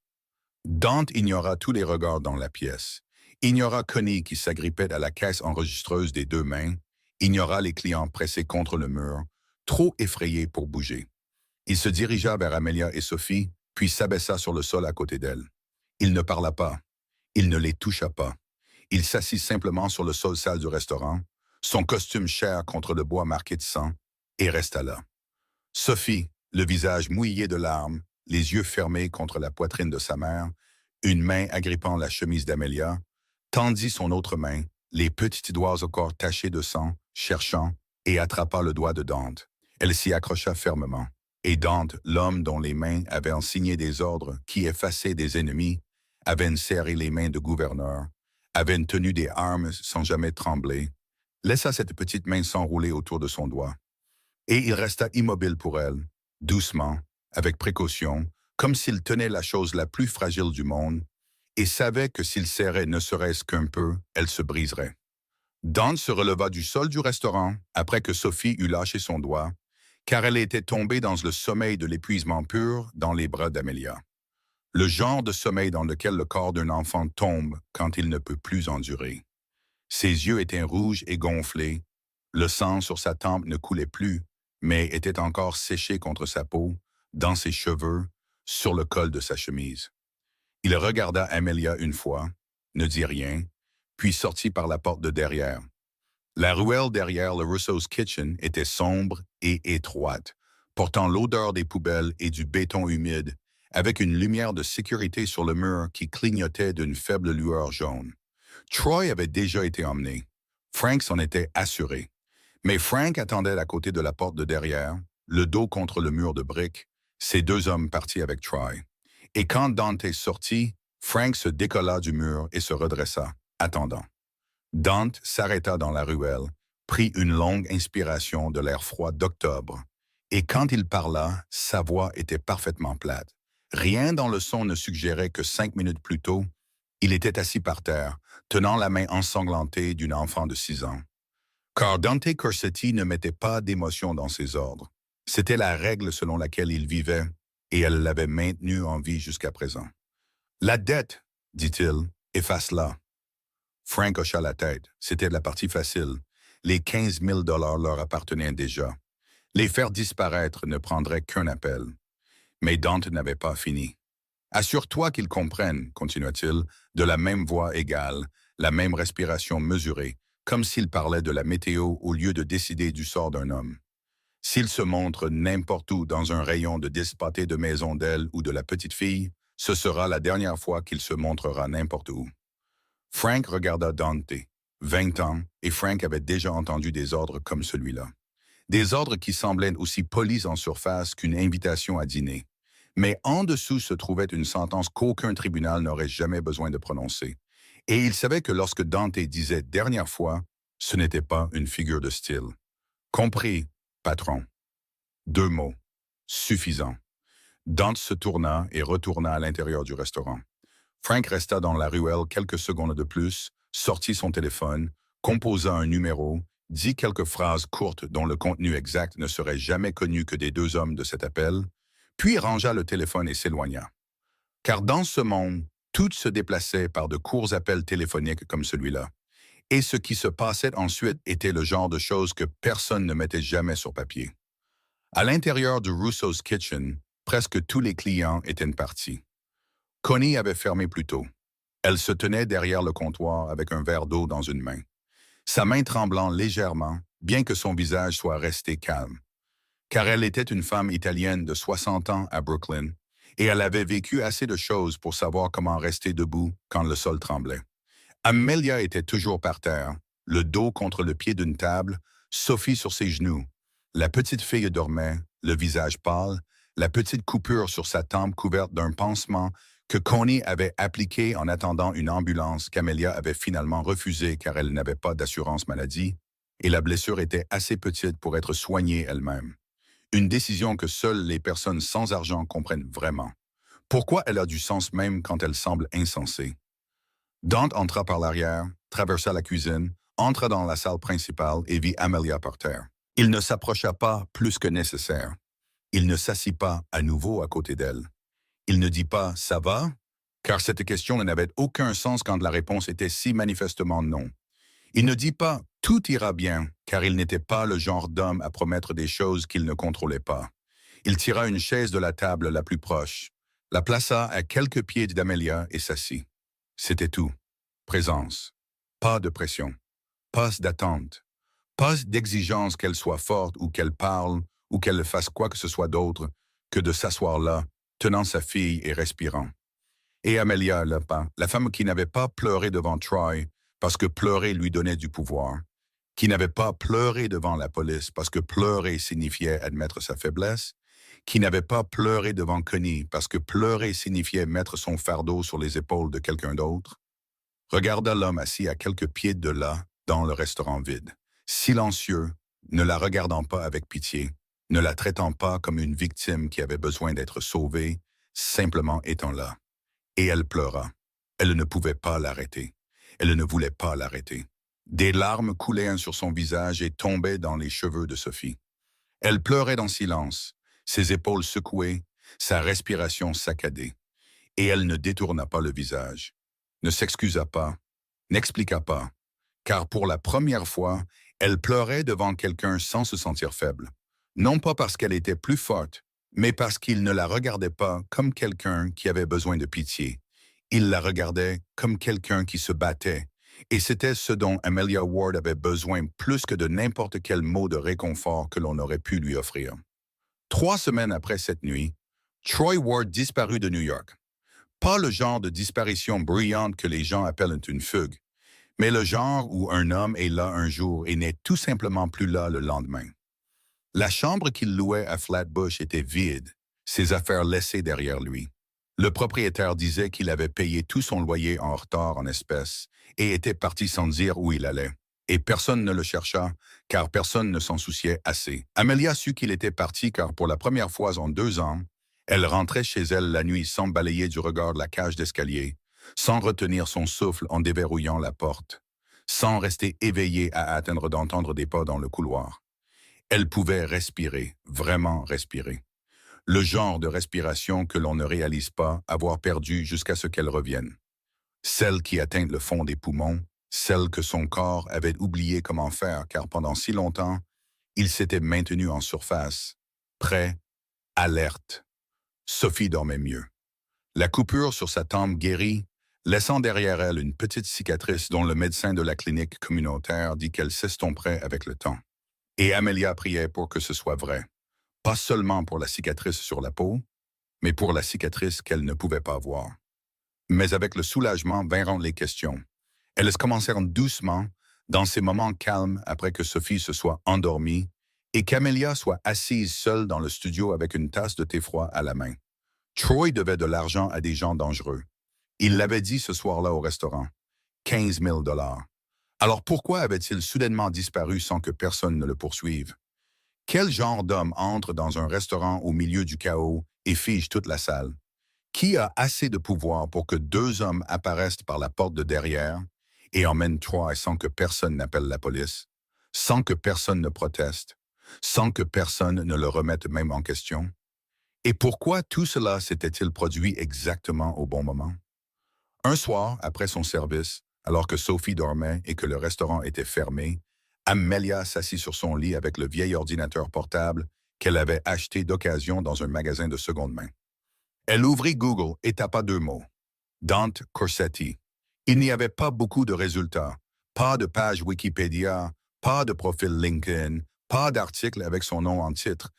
Dante ignora tous les regards dans la pièce, ignora Connie qui s'agrippait à la caisse enregistreuse des deux mains, ignora les clients pressés contre le mur, trop effrayés pour bouger. Il se dirigea vers Amelia et Sophie, puis s'abaissa sur le sol à côté d'elles. Il ne parla pas. Il ne les toucha pas. Il s'assit simplement sur le sol sale du restaurant, son costume cher contre le bois marqué de sang, et resta là. Sophie, le visage mouillé de larmes, les yeux fermés contre la poitrine de sa mère, une main agrippant la chemise d'Amelia, tendit son autre main, les petits doigts au corps tachés de sang, cherchant, et attrapa le doigt de Dante. Elle s'y accrocha fermement. Et Dante, l'homme dont les mains avaient enseigné des ordres qui effaçaient des ennemis, avait serré les mains de gouverneur, avait tenu des armes sans jamais trembler, laissa cette petite main s'enrouler autour de son doigt. Et il resta immobile pour elle, doucement, avec précaution, comme s'il tenait la chose la plus fragile du monde, et savait que s'il serrait ne serait-ce qu'un peu, elle se briserait. Dante se releva du sol du restaurant après que Sophie eut lâché son doigt, car elle était tombée dans le sommeil de l'épuisement pur dans les bras d'Amelia. Le genre de sommeil dans lequel le corps d'un enfant tombe quand il ne peut plus endurer. Ses yeux étaient rouges et gonflés. Le sang sur sa tempe ne coulait plus, mais était encore séché contre sa peau, dans ses cheveux, sur le col de sa chemise. Il regarda Amelia une fois, ne dit rien, puis sortit par la porte de derrière. La ruelle derrière le Russo's Kitchen était sombre et étroite, portant l'odeur des poubelles et du béton humide, avec une lumière de sécurité sur le mur qui clignotait d'une faible lueur jaune. Troy avait déjà été emmené. Frank s'en était assuré. Mais Frank attendait à côté de la porte de derrière, le dos contre le mur de briques, ces deux hommes partis avec Troy. Et quand Dante sortit, Frank se décolla du mur et se redressa, attendant. Dante s'arrêta dans la ruelle, prit une longue inspiration de l'air froid d'octobre, et quand il parla, sa voix était parfaitement plate. Rien dans le son ne suggérait que 5 minutes plus tôt, il était assis par terre, tenant la main ensanglantée d'une enfant de 6 ans. Car Dante Corsetti ne mettait pas d'émotion dans ses ordres. C'était la règle selon laquelle il vivait, et elle l'avait maintenu en vie jusqu'à présent. La dette, dit-il, efface-la. Frank hocha la tête. C'était la partie facile. Les 15 000 $ leur appartenaient déjà. Les faire disparaître ne prendrait qu'un appel. Mais Dante n'avait pas fini. Assure-toi qu'ils comprennent, continua-t-il, de la même voix égale, la même respiration mesurée, comme s'il parlait de la météo au lieu de décider du sort d'un homme. S'il se montre n'importe où dans un rayon de 10 pâtés de maison d'elle ou de la petite fille, ce sera la dernière fois qu'il se montrera n'importe où. Frank regarda Dante. 20 ans, et Frank avait déjà entendu des ordres comme celui-là. Des ordres qui semblaient aussi polis en surface qu'une invitation à dîner. Mais en dessous se trouvait une sentence qu'aucun tribunal n'aurait jamais besoin de prononcer. Et il savait que lorsque Dante disait « dernière fois », ce n'était pas une figure de style. « Compris, patron. » 2 mots. Suffisant. Dante se tourna et retourna à l'intérieur du restaurant. Frank resta dans la ruelle quelques secondes de plus, sortit son téléphone, composa un numéro, dit quelques phrases courtes dont le contenu exact ne serait jamais connu que des 2 hommes de cet appel, puis rangea le téléphone et s'éloigna. Car dans ce monde, tout se déplaçait par de courts appels téléphoniques comme celui-là. Et ce qui se passait ensuite était le genre de choses que personne ne mettait jamais sur papier. À l'intérieur du Russo's Kitchen, presque tous les clients étaient partis. Connie avait fermé plus tôt. Elle se tenait derrière le comptoir avec un verre d'eau dans une main, sa main tremblant légèrement, bien que son visage soit resté calme. Car elle était une femme italienne de 60 ans à Brooklyn, et elle avait vécu assez de choses pour savoir comment rester debout quand le sol tremblait. Amelia était toujours par terre, le dos contre le pied d'une table, Sophie sur ses genoux. La petite fille dormait, le visage pâle, la petite coupure sur sa tempe couverte d'un pansement que Connie avait appliqué en attendant une ambulance qu'Amelia avait finalement refusée car elle n'avait pas d'assurance maladie, et la blessure était assez petite pour être soignée elle-même. Une décision que seules les personnes sans argent comprennent vraiment. Pourquoi elle a du sens même quand elle semble insensée? Dante entra par l'arrière, traversa la cuisine, entra dans la salle principale et vit Amelia par terre. Il ne s'approcha pas plus que nécessaire. Il ne s'assit pas à nouveau à côté d'elle. Il ne dit pas « ça va ?» car cette question n'avait aucun sens quand la réponse était si manifestement non. Il ne dit pas « tout ira bien » car il n'était pas le genre d'homme à promettre des choses qu'il ne contrôlait pas. Il tira une chaise de la table la plus proche, la plaça à quelques pieds d'Amelia et s'assit. C'était tout. Présence. Pas de pression. Pas d'attente. Pas d'exigence qu'elle soit forte ou qu'elle parle ou qu'elle fasse quoi que ce soit d'autre que de s'asseoir là, tenant sa fille et respirant. Et Amelia, la femme qui n'avait pas pleuré devant Troy parce que pleurer lui donnait du pouvoir, qui n'avait pas pleuré devant la police parce que pleurer signifiait admettre sa faiblesse, qui n'avait pas pleuré devant Connie parce que pleurer signifiait mettre son fardeau sur les épaules de quelqu'un d'autre, regarda l'homme assis à quelques pieds de là, dans le restaurant vide, silencieux, ne la regardant pas avec pitié, ne la traitant pas comme une victime qui avait besoin d'être sauvée, simplement étant là. Et elle pleura. Elle ne pouvait pas l'arrêter. Elle ne voulait pas l'arrêter. Des larmes coulaient sur son visage et tombaient dans les cheveux de Sophie. Elle pleurait dans silence, ses épaules secouées, sa respiration saccadée. Et elle ne détourna pas le visage, ne s'excusa pas, n'expliqua pas, car pour la première fois, elle pleurait devant quelqu'un sans se sentir faible. Non pas parce qu'elle était plus forte, mais parce qu'il ne la regardait pas comme quelqu'un qui avait besoin de pitié. Il la regardait comme quelqu'un qui se battait, et c'était ce dont Amelia Ward avait besoin plus que de n'importe quel mot de réconfort que l'on aurait pu lui offrir. 3 semaines après cette nuit, Troy Ward disparut de New York. Pas le genre de disparition bruyante que les gens appellent une fugue, mais le genre où un homme est là un jour et n'est tout simplement plus là le lendemain. La chambre qu'il louait à Flatbush était vide, ses affaires laissées derrière lui. Le propriétaire disait qu'il avait payé tout son loyer en retard en espèces et était parti sans dire où il allait. Et personne ne le chercha, car personne ne s'en souciait assez. Amelia sut qu'il était parti car pour la première fois en 2 ans, elle rentrait chez elle la nuit sans balayer du regard la cage d'escalier, sans retenir son souffle en déverrouillant la porte, sans rester éveillée à attendre d'entendre des pas dans le couloir. Elle pouvait respirer, vraiment respirer. Le genre de respiration que l'on ne réalise pas avoir perdu jusqu'à ce qu'elle revienne. Celle qui atteint le fond des poumons, celle que son corps avait oublié comment faire car pendant si longtemps, il s'était maintenu en surface, prêt, alerte. Sophie dormait mieux. La coupure sur sa tempe guérit, laissant derrière elle une petite cicatrice dont le médecin de la clinique communautaire dit qu'elle s'estomperait avec le temps. Et Amelia priait pour que ce soit vrai. Pas seulement pour la cicatrice sur la peau, mais pour la cicatrice qu'elle ne pouvait pas voir. Mais avec le soulagement vinrent les questions. Elles commencèrent doucement, dans ces moments calmes après que Sophie se soit endormie et qu'Amelia soit assise seule dans le studio avec une tasse de thé froid à la main. Troy devait de l'argent à des gens dangereux. Il l'avait dit ce soir-là au restaurant. 15 000 $. Alors pourquoi avait-il soudainement disparu sans que personne ne le poursuive? Quel genre d'homme entre dans un restaurant au milieu du chaos et fige toute la salle? Qui a assez de pouvoir pour que 2 hommes apparaissent par la porte de derrière et emmènent Troy sans que personne n'appelle la police, sans que personne ne proteste, sans que personne ne le remette même en question? Et pourquoi tout cela s'était-il produit exactement au bon moment? Un soir, après son service, alors que Sophie dormait et que le restaurant était fermé, Amelia s'assit sur son lit avec le vieil ordinateur portable qu'elle avait acheté d'occasion dans un magasin de seconde main. Elle ouvrit Google et tapa 2 mots. Dante Corsetti. Il n'y avait pas beaucoup de résultats. Pas de page Wikipédia, pas de profil LinkedIn, pas d'article avec son nom en titre,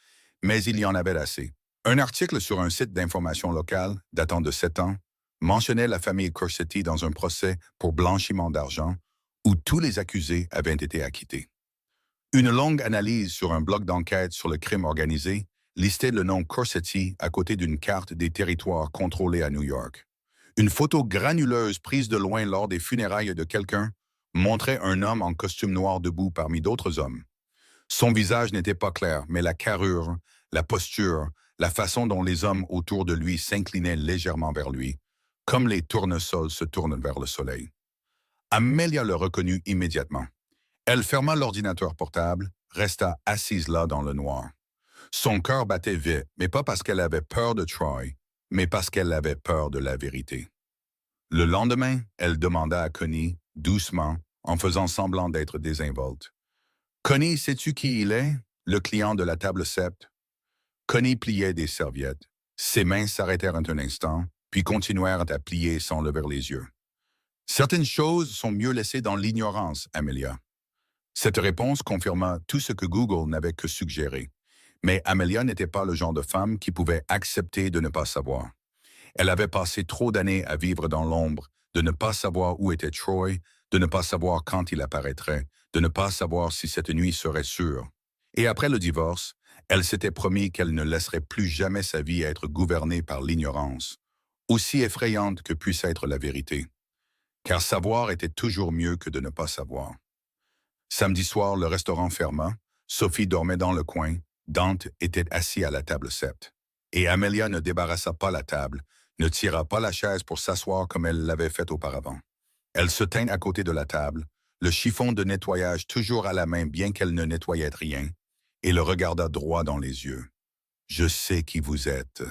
mais il y en avait assez. Un article sur un site d'information locale, datant de 7 ans, mentionnait la famille Corsetti dans un procès pour blanchiment d'argent où tous les accusés avaient été acquittés. Une longue analyse sur un blog d'enquête sur le crime organisé listait le nom Corsetti à côté d'une carte des territoires contrôlés à New York. Une photo granuleuse prise de loin lors des funérailles de quelqu'un montrait un homme en costume noir debout parmi d'autres hommes. Son visage n'était pas clair, mais la carrure, la posture, la façon dont les hommes autour de lui s'inclinaient légèrement vers lui, comme les tournesols se tournent vers le soleil. Amelia le reconnut immédiatement. Elle ferma l'ordinateur portable, resta assise là dans le noir. Son cœur battait vite, mais pas parce qu'elle avait peur de Troy, mais parce qu'elle avait peur de la vérité. Le lendemain, elle demanda à Connie, doucement, en faisant semblant d'être désinvolte. « Connie, sais-tu qui il est, le client de la table sept? » Connie pliait des serviettes. Ses mains s'arrêtèrent un instant, puis continuèrent à plier sans lever les yeux. « Certaines choses sont mieux laissées dans l'ignorance, Amelia. » Cette réponse confirma tout ce que Google n'avait que suggéré. Mais Amelia n'était pas le genre de femme qui pouvait accepter de ne pas savoir. Elle avait passé trop d'années à vivre dans l'ombre, de ne pas savoir où était Troy, de ne pas savoir quand il apparaîtrait, de ne pas savoir si cette nuit serait sûre. Et après le divorce, elle s'était promis qu'elle ne laisserait plus jamais sa vie être gouvernée par l'ignorance, aussi effrayante que puisse être la vérité. Car savoir était toujours mieux que de ne pas savoir. Samedi soir, le restaurant ferma, Sophie dormait dans le coin, Dante était assis à la table 7. Et Amelia ne débarrassa pas la table, ne tira pas la chaise pour s'asseoir comme elle l'avait fait auparavant. Elle se tint à côté de la table, le chiffon de nettoyage toujours à la main bien qu'elle ne nettoyait rien, et le regarda droit dans les yeux. « Je sais qui vous êtes. »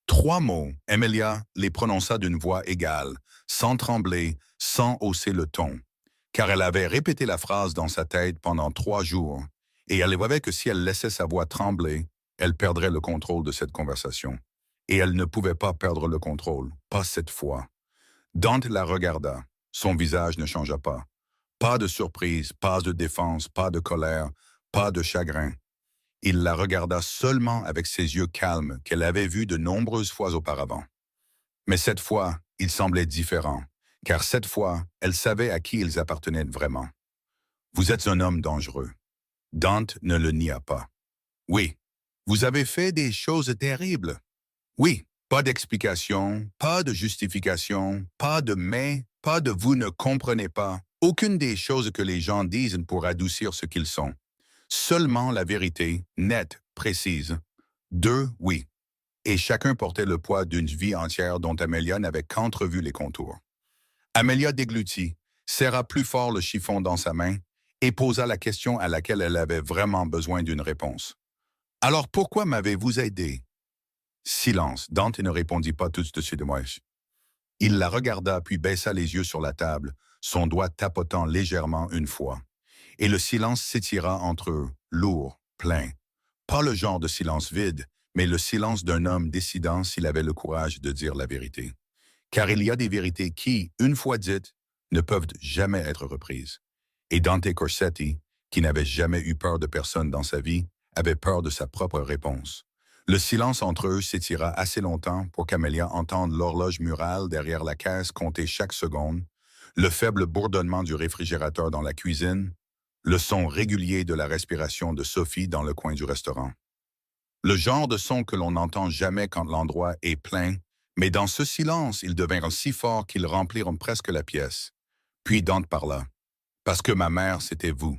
3 mots, Amelia les prononça d'une voix égale, sans trembler, sans hausser le ton. car elle avait répété la phrase dans sa tête pendant 3 jours, et elle voyait que si elle laissait sa voix trembler, elle perdrait le contrôle de cette conversation. Et elle ne pouvait pas perdre le contrôle, pas cette fois. Dante la regarda. Son visage ne changea pas. Pas de surprise, pas de défense, pas de colère, pas de chagrin. Il la regarda seulement avec ses yeux calmes qu'elle avait vus de nombreuses fois auparavant. Mais cette fois, il semblait différent, car cette fois, elle savait à qui ils appartenaient vraiment. Vous êtes un homme dangereux. Dante ne le nia pas. Oui, vous avez fait des choses terribles. Oui, pas d'explication, pas de justification, pas de mais, pas de vous ne comprenez pas. Aucune des choses que les gens disent pour adoucir ce qu'ils sont. Seulement la vérité, nette, précise. Deux, oui. Et chacun portait le poids d'une vie entière dont Amelia n'avait qu'entrevu les contours. Amelia déglutit, serra plus fort le chiffon dans sa main et posa la question à laquelle elle avait vraiment besoin d'une réponse. « Alors pourquoi m'avez-vous aidé ?» Silence. Dante ne répondit pas tout de suite. Il la regarda puis baissa les yeux sur la table, son doigt tapotant légèrement une fois. Et le silence s'étira entre eux, lourd, plein. Pas le genre de silence vide, mais le silence d'un homme décidant s'il avait le courage de dire la vérité. Car il y a des vérités qui, une fois dites, ne peuvent jamais être reprises. Et Dante Corsetti, qui n'avait jamais eu peur de personne dans sa vie, avait peur de sa propre réponse. Le silence entre eux s'étira assez longtemps pour qu'Amelia entende l'horloge murale derrière la caisse compter chaque seconde, le faible bourdonnement du réfrigérateur dans la cuisine, le son régulier de la respiration de Sophie dans le coin du restaurant. Le genre de son que l'on n'entend jamais quand l'endroit est plein, mais dans ce silence, ils devinrent si forts qu'ils remplirent presque la pièce. Puis Dante parla. « Parce que ma mère, c'était vous. »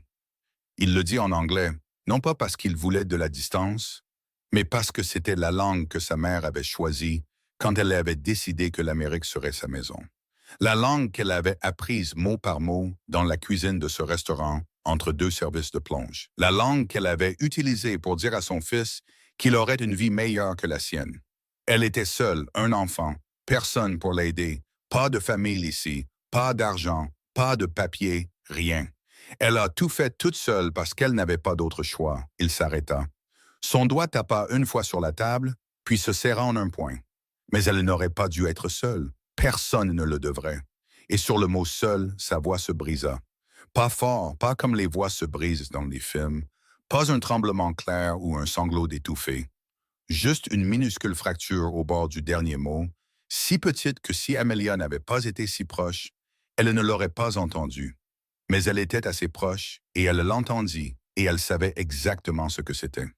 Il le dit en anglais, non pas parce qu'il voulait de la distance, mais parce que c'était la langue que sa mère avait choisie quand elle avait décidé que l'Amérique serait sa maison. La langue qu'elle avait apprise mot par mot dans la cuisine de ce restaurant entre deux services de plonge. La langue qu'elle avait utilisée pour dire à son fils qu'il aurait une vie meilleure que la sienne. Elle était seule, un enfant, personne pour l'aider, pas de famille ici, pas d'argent, pas de papier, rien. Elle a tout fait toute seule parce qu'elle n'avait pas d'autre choix. Il s'arrêta. Son doigt tapa une fois sur la table, puis se serra en un point. Mais elle n'aurait pas dû être seule. Personne ne le devrait. Et sur le mot « seul », sa voix se brisa. Pas fort, pas comme les voix se brisent dans les films, pas un tremblement clair ou un sanglot d'étouffé. Juste une minuscule fracture au bord du dernier mot, si petite que si Amelia n'avait pas été si proche, elle ne l'aurait pas entendu. Mais elle était assez proche, et elle l'entendit, et elle savait exactement ce que c'était.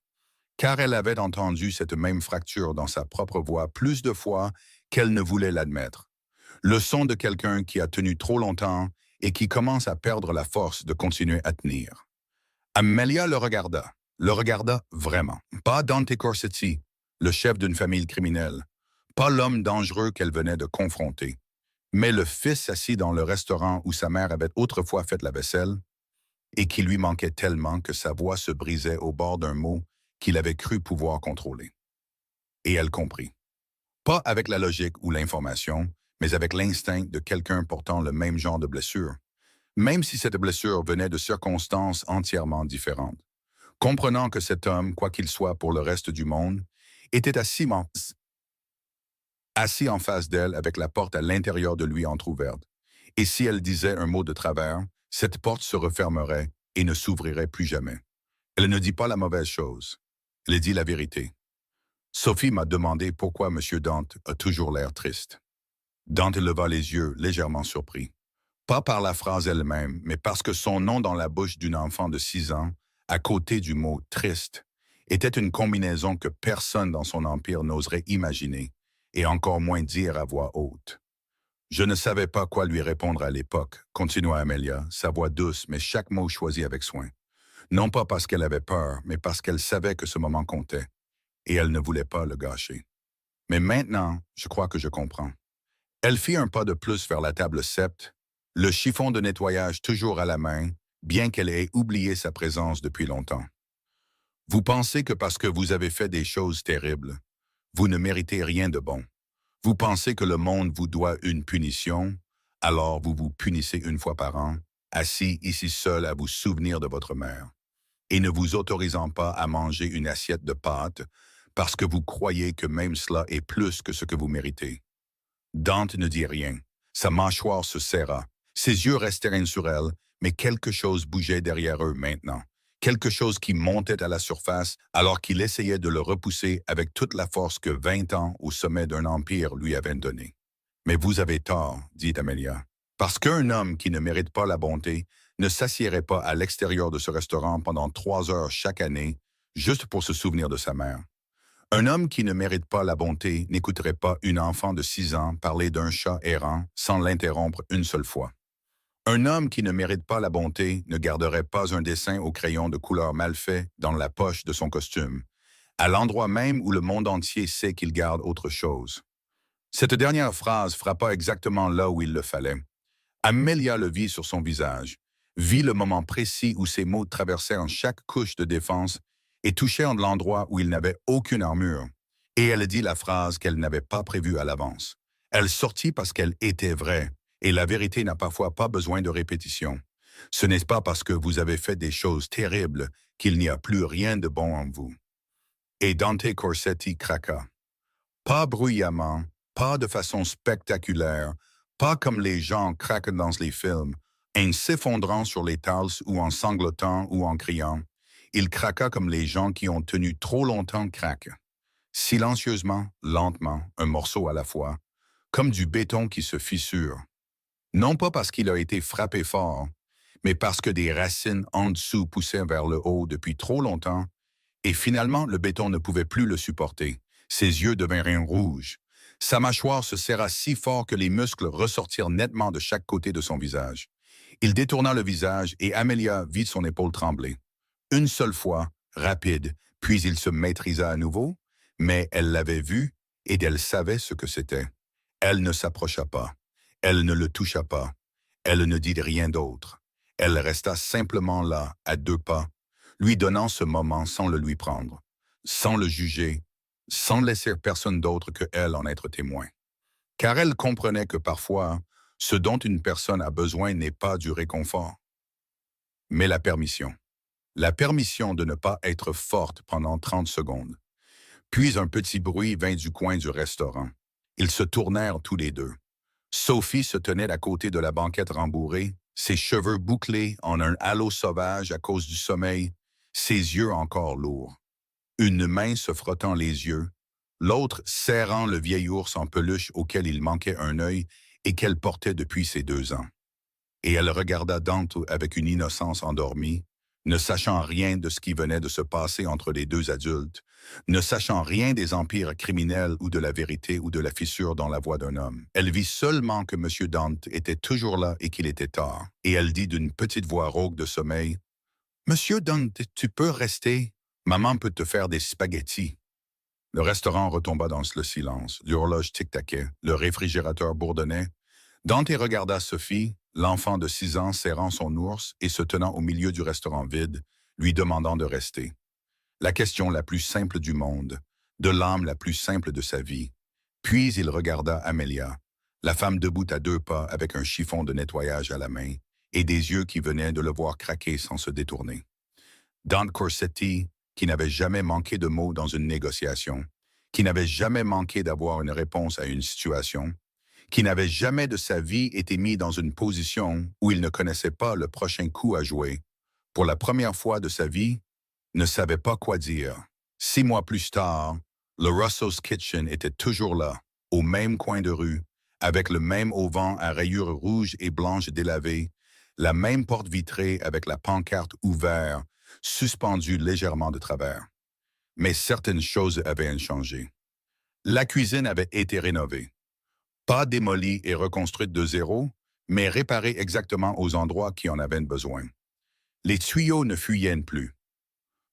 Car elle avait entendu cette même fracture dans sa propre voix plus de fois qu'elle ne voulait l'admettre. Le son de quelqu'un qui a tenu trop longtemps et qui commence à perdre la force de continuer à tenir. Amelia le regarda vraiment. Pas Dante Corsetti, le chef d'une famille criminelle, pas l'homme dangereux qu'elle venait de confronter, mais le fils assis dans le restaurant où sa mère avait autrefois fait la vaisselle et qui lui manquait tellement que sa voix se brisait au bord d'un mot qu'il avait cru pouvoir contrôler. Et elle comprit. Pas avec la logique ou l'information, mais avec l'instinct de quelqu'un portant le même genre de blessure, même si cette blessure venait de circonstances entièrement différentes. Comprenant que cet homme, quoi qu'il soit pour le reste du monde, était assis en face d'elle avec la porte à l'intérieur de lui entr'ouverte. Et si elle disait un mot de travers, cette porte se refermerait et ne s'ouvrirait plus jamais. Elle ne dit pas la mauvaise chose. Elle dit la vérité. Sophie m'a demandé pourquoi M. Dante a toujours l'air triste. Dante leva les yeux, légèrement surpris. Pas par la phrase elle-même, mais parce que son nom dans la bouche d'une enfant de 6 ans, à côté du mot « triste », était une combinaison que personne dans son empire n'oserait imaginer, et encore moins dire à voix haute. Je ne savais pas quoi lui répondre à l'époque, continua Amelia, sa voix douce, mais chaque mot choisi avec soin. Non pas parce qu'elle avait peur, mais parce qu'elle savait que ce moment comptait, et elle ne voulait pas le gâcher. Mais maintenant, je crois que je comprends. Elle fit un pas de plus vers la table septe, le chiffon de nettoyage toujours à la main, bien qu'elle ait oublié sa présence depuis longtemps. Vous pensez que parce que vous avez fait des choses terribles, vous ne méritez rien de bon. Vous pensez que le monde vous doit une punition, alors vous vous punissez une fois par an, assis ici seul à vous souvenir de votre mère, et ne vous autorisant pas à manger une assiette de pâtes parce que vous croyez que même cela est plus que ce que vous méritez. Dante ne dit rien. Sa mâchoire se serra. Ses yeux restèrent sur elle, mais quelque chose bougeait derrière eux maintenant. Quelque chose qui montait à la surface alors qu'il essayait de le repousser avec toute la force que 20 ans au sommet d'un empire lui avaient donnée. Mais vous avez tort, dit Amelia. Parce qu'un homme qui ne mérite pas la bonté ne s'assiérait pas à l'extérieur de ce restaurant pendant 3 heures chaque année, juste pour se souvenir de sa mère. Un homme qui ne mérite pas la bonté n'écouterait pas une enfant de 6 ans parler d'un chat errant sans l'interrompre une seule fois. Un homme qui ne mérite pas la bonté ne garderait pas un dessin au crayon de couleur mal fait dans la poche de son costume, à l'endroit même où le monde entier sait qu'il garde autre chose. Cette dernière phrase frappa exactement là où il le fallait. Amelia le vit sur son visage, vit le moment précis où ces mots traversèrent chaque couche de défense et touchèrent l'endroit où il n'avait aucune armure. Et elle dit la phrase qu'elle n'avait pas prévue à l'avance. Elle sortit parce qu'elle était vraie, et la vérité n'a parfois pas besoin de répétition. Ce n'est pas parce que vous avez fait des choses terribles qu'il n'y a plus rien de bon en vous. Et Dante Corsetti craqua. Pas bruyamment, pas de façon spectaculaire, pas comme les gens craquent dans les films, en s'effondrant sur les tasses ou en sanglotant ou en criant. Il craqua comme les gens qui ont tenu trop longtemps craquent. Silencieusement, lentement, un morceau à la fois, comme du béton qui se fissure. Non pas parce qu'il a été frappé fort, mais parce que des racines en dessous poussaient vers le haut depuis trop longtemps, et finalement le béton ne pouvait plus le supporter. Ses yeux devinrent rouges. Sa mâchoire se serra si fort que les muscles ressortirent nettement de chaque côté de son visage. Il détourna le visage et Amelia vit son épaule trembler. Une seule fois, rapide, puis il se maîtrisa à nouveau, mais elle l'avait vu et elle savait ce que c'était. Elle ne s'approcha pas. Elle ne le toucha pas. Elle ne dit rien d'autre. Elle resta simplement là, à 2 pas, lui donnant ce moment sans le lui prendre, sans le juger, sans laisser personne d'autre que elle en être témoin. Car elle comprenait que parfois, ce dont une personne a besoin n'est pas du réconfort, mais la permission. La permission de ne pas être forte pendant 30 secondes. Puis un petit bruit vint du coin du restaurant. Ils se tournèrent tous les deux. Sophie se tenait à côté de la banquette rembourrée, ses cheveux bouclés en un halo sauvage à cause du sommeil, ses yeux encore lourds. Une main se frottant les yeux, l'autre serrant le vieil ours en peluche auquel il manquait un œil et qu'elle portait depuis ses 2 ans. Et elle regarda Dante avec une innocence endormie, ne sachant rien de ce qui venait de se passer entre les 2 adultes, ne sachant rien des empires criminels ou de la vérité ou de la fissure dans la voix d'un homme. Elle vit seulement que M. Dante était toujours là et qu'il était tard. Et elle dit d'une petite voix rauque de sommeil, « Monsieur Dante, tu peux rester. Maman peut te faire des spaghettis. » Le restaurant retomba dans le silence. L'horloge tic-taquait, le réfrigérateur bourdonnait. Dante regarda Sophie, l'enfant de 6 ans serrant son ours et se tenant au milieu du restaurant vide, lui demandant de rester. La question la plus simple du monde, de l'âme la plus simple de sa vie. Puis il regarda Amelia, la femme debout à 2 pas avec un chiffon de nettoyage à la main et des yeux qui venaient de le voir craquer sans se détourner. Dante Corsetti, qui n'avait jamais manqué de mots dans une négociation, qui n'avait jamais manqué d'avoir une réponse à une situation, qui n'avait jamais de sa vie été mis dans une position où il ne connaissait pas le prochain coup à jouer, pour la première fois de sa vie, ne savait pas quoi dire. 6 mois plus tard, le Russell's Kitchen était toujours là, au même coin de rue, avec le même auvent à rayures rouges et blanches délavées, la même porte vitrée avec la pancarte ouverte, suspendue légèrement de travers. Mais certaines choses avaient changé. La cuisine avait été rénovée. Pas démolie et reconstruite de zéro, mais réparée exactement aux endroits qui en avaient besoin. Les tuyaux ne fuyaient plus.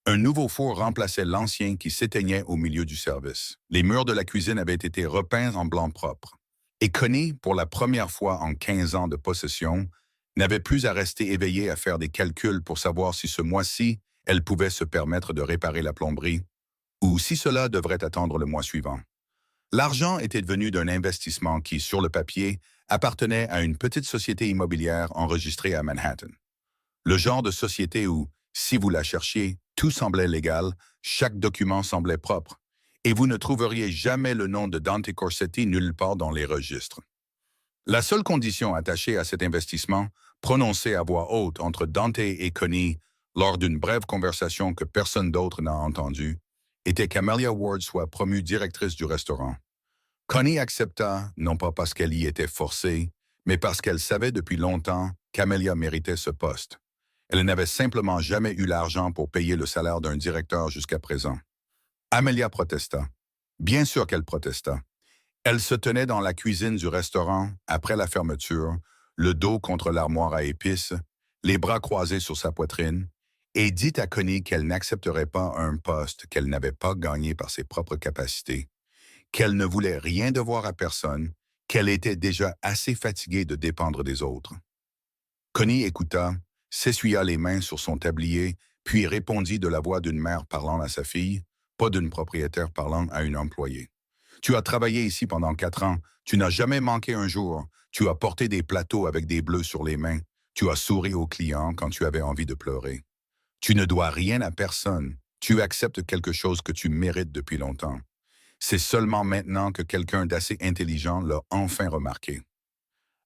Un nouveau four remplaçait l'ancien qui s'éteignait au milieu du service. Les murs de la cuisine avaient été repeints en blanc propre. Et Connie, pour la première fois en 15 ans de possession, n'avait plus à rester éveillée à faire des calculs pour savoir si ce mois-ci, elle pouvait se permettre de réparer la plomberie, ou si cela devrait attendre le mois suivant. L'argent était devenu d'un investissement qui, sur le papier, appartenait à une petite société immobilière enregistrée à Manhattan. Le genre de société où, si vous la cherchiez, tout semblait légal, chaque document semblait propre, et vous ne trouveriez jamais le nom de Dante Corsetti nulle part dans les registres. La seule condition attachée à cet investissement, prononcée à voix haute entre Dante et Connie lors d'une brève conversation que personne d'autre n'a entendue, était qu'Amelia Ward soit promue directrice du restaurant. Connie accepta, non pas parce qu'elle y était forcée, mais parce qu'elle savait depuis longtemps qu'Amelia méritait ce poste. Elle n'avait simplement jamais eu l'argent pour payer le salaire d'un directeur jusqu'à présent. Amelia protesta. Bien sûr qu'elle protesta. Elle se tenait dans la cuisine du restaurant, après la fermeture, le dos contre l'armoire à épices, les bras croisés sur sa poitrine, et dit à Connie qu'elle n'accepterait pas un poste qu'elle n'avait pas gagné par ses propres capacités, qu'elle ne voulait rien devoir à personne, qu'elle était déjà assez fatiguée de dépendre des autres. Connie écouta, s'essuya les mains sur son tablier, puis répondit de la voix d'une mère parlant à sa fille, pas d'une propriétaire parlant à une employée. Tu as travaillé ici pendant 4 ans, tu n'as jamais manqué un jour, tu as porté des plateaux avec des bleus sur les mains, tu as souri aux clients quand tu avais envie de pleurer. Tu ne dois rien à personne, tu acceptes quelque chose que tu mérites depuis longtemps. C'est seulement maintenant que quelqu'un d'assez intelligent l'a enfin remarqué.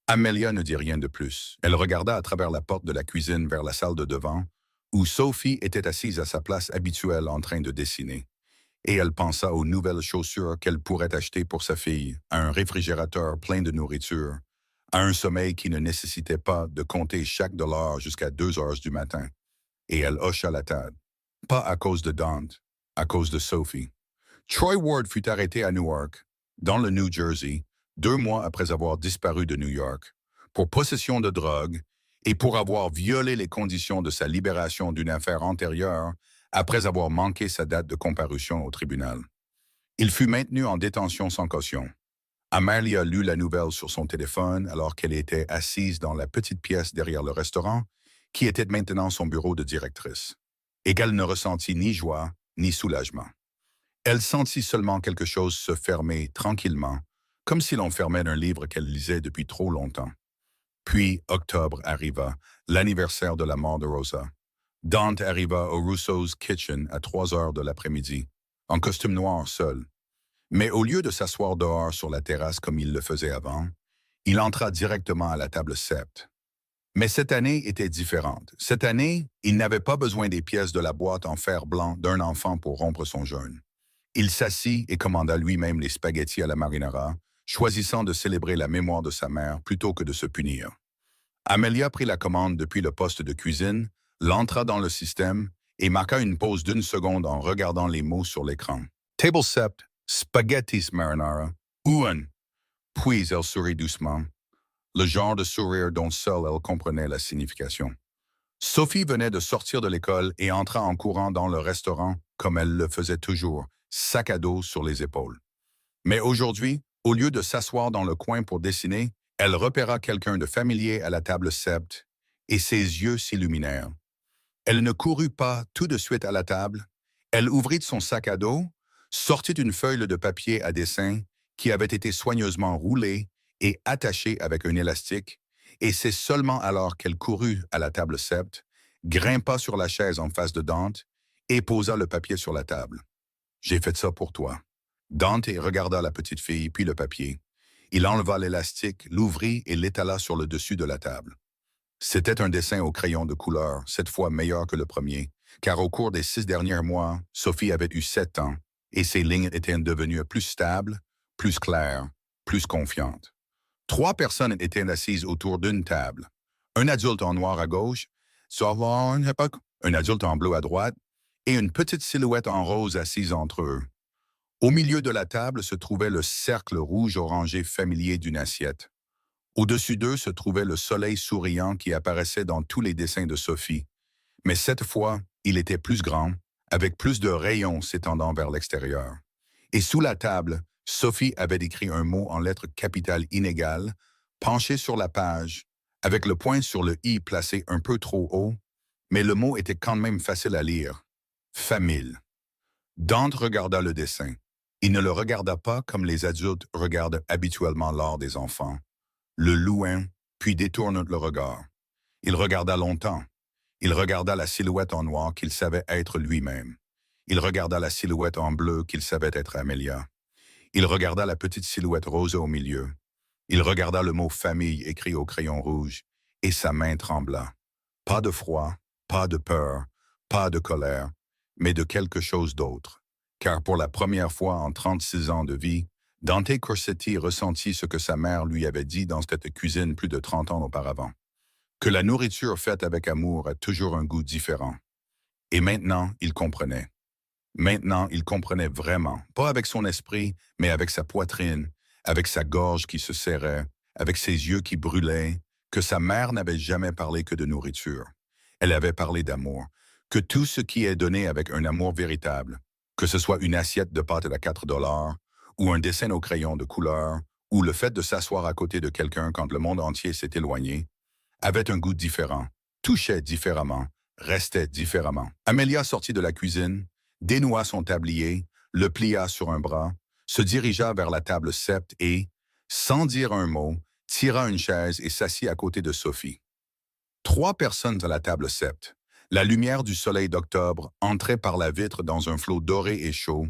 Amelia ne dit rien de plus. Elle regarda à travers la porte de la cuisine vers la salle de devant, où Sophie était assise à sa place habituelle en train de dessiner. Et elle pensa aux nouvelles chaussures qu'elle pourrait acheter pour sa fille, à un réfrigérateur plein de nourriture, à un sommeil qui ne nécessitait pas de compter chaque dollar jusqu'à 2 heures du matin. Et elle hocha la tête. Pas à cause de Dante, à cause de Sophie. Troy Ward fut arrêté à Newark, dans le New Jersey, 2 mois après avoir disparu de New York, pour possession de drogue et pour avoir violé les conditions de sa libération d'une affaire antérieure après avoir manqué sa date de comparution au tribunal. Il fut maintenu en détention sans caution. Amelia lut la nouvelle sur son téléphone alors qu'elle était assise dans la petite pièce derrière le restaurant, qui était maintenant son bureau de directrice, et qu'elle ne ressentit ni joie ni soulagement. Elle sentit seulement quelque chose se fermer tranquillement, comme si l'on fermait un livre qu'elle lisait depuis trop longtemps. Puis, octobre arriva, l'anniversaire de la mort de Rosa. Dante arriva au Russo's Kitchen à 3 heures de l'après-midi, en costume noir seul. Mais au lieu de s'asseoir dehors sur la terrasse comme il le faisait avant, il entra directement à la table sept. Mais cette année était différente. Cette année, il n'avait pas besoin des pièces de la boîte en fer blanc d'un enfant pour rompre son jeûne. Il s'assit et commanda lui-même les spaghettis à la marinara, choisissant de célébrer la mémoire de sa mère plutôt que de se punir. Amelia prit la commande depuis le poste de cuisine, l'entra dans le système et marqua une pause d'1 seconde en regardant les mots sur l'écran. Table sept, spaghettis marinara, un. Puis elle sourit doucement, le genre de sourire dont seule elle comprenait la signification. Sophie venait de sortir de l'école et entra en courant dans le restaurant comme elle le faisait toujours, sac à dos sur les épaules. Mais aujourd'hui, au lieu de s'asseoir dans le coin pour dessiner, elle repéra quelqu'un de familier à la table sept et ses yeux s'illuminèrent. Elle ne courut pas tout de suite à la table. Elle ouvrit son sac à dos, sortit une feuille de papier à dessin qui avait été soigneusement roulée et attachée avec un élastique, et c'est seulement alors qu'elle courut à la table sept, grimpa sur la chaise en face de Dante et posa le papier sur la table. « J'ai fait ça pour toi. » Dante regarda la petite fille puis le papier. Il enleva l'élastique, l'ouvrit et l'étala sur le dessus de la table. C'était un dessin au crayon de couleur, cette fois meilleur que le premier, car au cours des 6 derniers mois, Sophie avait eu 7 ans, et ses lignes étaient devenues plus stables, plus claires, plus confiantes. 3 personnes étaient assises autour d'une table. Un adulte en noir à gauche, un adulte en bleu à droite, et une petite silhouette en rose assise entre eux. Au milieu de la table se trouvait le cercle rouge-orangé familier d'une assiette. Au-dessus d'eux se trouvait le soleil souriant qui apparaissait dans tous les dessins de Sophie. Mais cette fois, il était plus grand, avec plus de rayons s'étendant vers l'extérieur. Et sous la table, Sophie avait écrit un mot en lettres capitales inégales, penché sur la page, avec le point sur le « i » placé un peu trop haut, mais le mot était quand même facile à lire. Famille. Dante regarda le dessin. Il ne le regarda pas comme les adultes regardent habituellement l'art des enfants. le loin, puis détourne le regard. Il regarda longtemps. Il regarda la silhouette en noir qu'il savait être lui-même. Il regarda la silhouette en bleu qu'il savait être Amelia. Il regarda la petite silhouette rose au milieu. Il regarda le mot famille écrit au crayon rouge, et sa main trembla. Pas de froid, pas de peur, pas de colère, mais de quelque chose d'autre. Car pour la première fois en 36 ans de vie, Dante Corsetti ressentit ce que sa mère lui avait dit dans cette cuisine plus de 30 ans auparavant. Que la nourriture faite avec amour a toujours un goût différent. Et maintenant, il comprenait. Maintenant, il comprenait vraiment, pas avec son esprit, mais avec sa poitrine, avec sa gorge qui se serrait, avec ses yeux qui brûlaient, que sa mère n'avait jamais parlé que de nourriture. Elle avait parlé d'amour, que tout ce qui est donné avec un amour véritable, que ce soit une assiette de pâtes à 4 dollars, ou un dessin au crayon de couleur, ou le fait de s'asseoir à côté de quelqu'un quand le monde entier s'est éloigné, avait un goût différent, touchait différemment, restait différemment. Amelia sortit de la cuisine, dénoua son tablier, le plia sur un bras, se dirigea vers la table sept et, sans dire un mot, tira une chaise et s'assit à côté de Sophie. 3 personnes à la table sept. La lumière du soleil d'octobre entrait par la vitre dans un flot doré et chaud,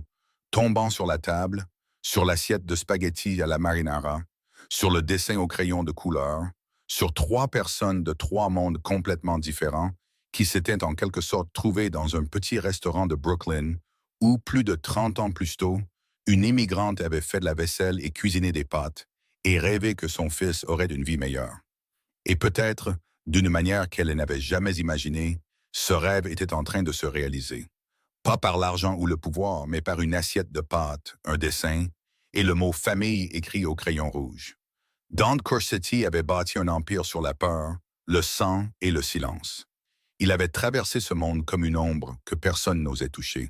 tombant sur la table, sur l'assiette de spaghettis à la marinara, sur le dessin au crayon de couleur, sur 3 personnes de 3 mondes complètement différents qui s'étaient en quelque sorte trouvées dans un petit restaurant de Brooklyn où, plus de 30 ans plus tôt, une immigrante avait fait de la vaisselle et cuisiné des pâtes et rêvé que son fils aurait une vie meilleure. Et peut-être, d'une manière qu'elle n'avait jamais imaginée, ce rêve était en train de se réaliser. Pas par l'argent ou le pouvoir, mais par une assiette de pâtes, un dessin et le mot famille écrit au crayon rouge. Dante Corsetti avait bâti un empire sur la peur, le sang et le silence. Il avait traversé ce monde comme une ombre que personne n'osait toucher.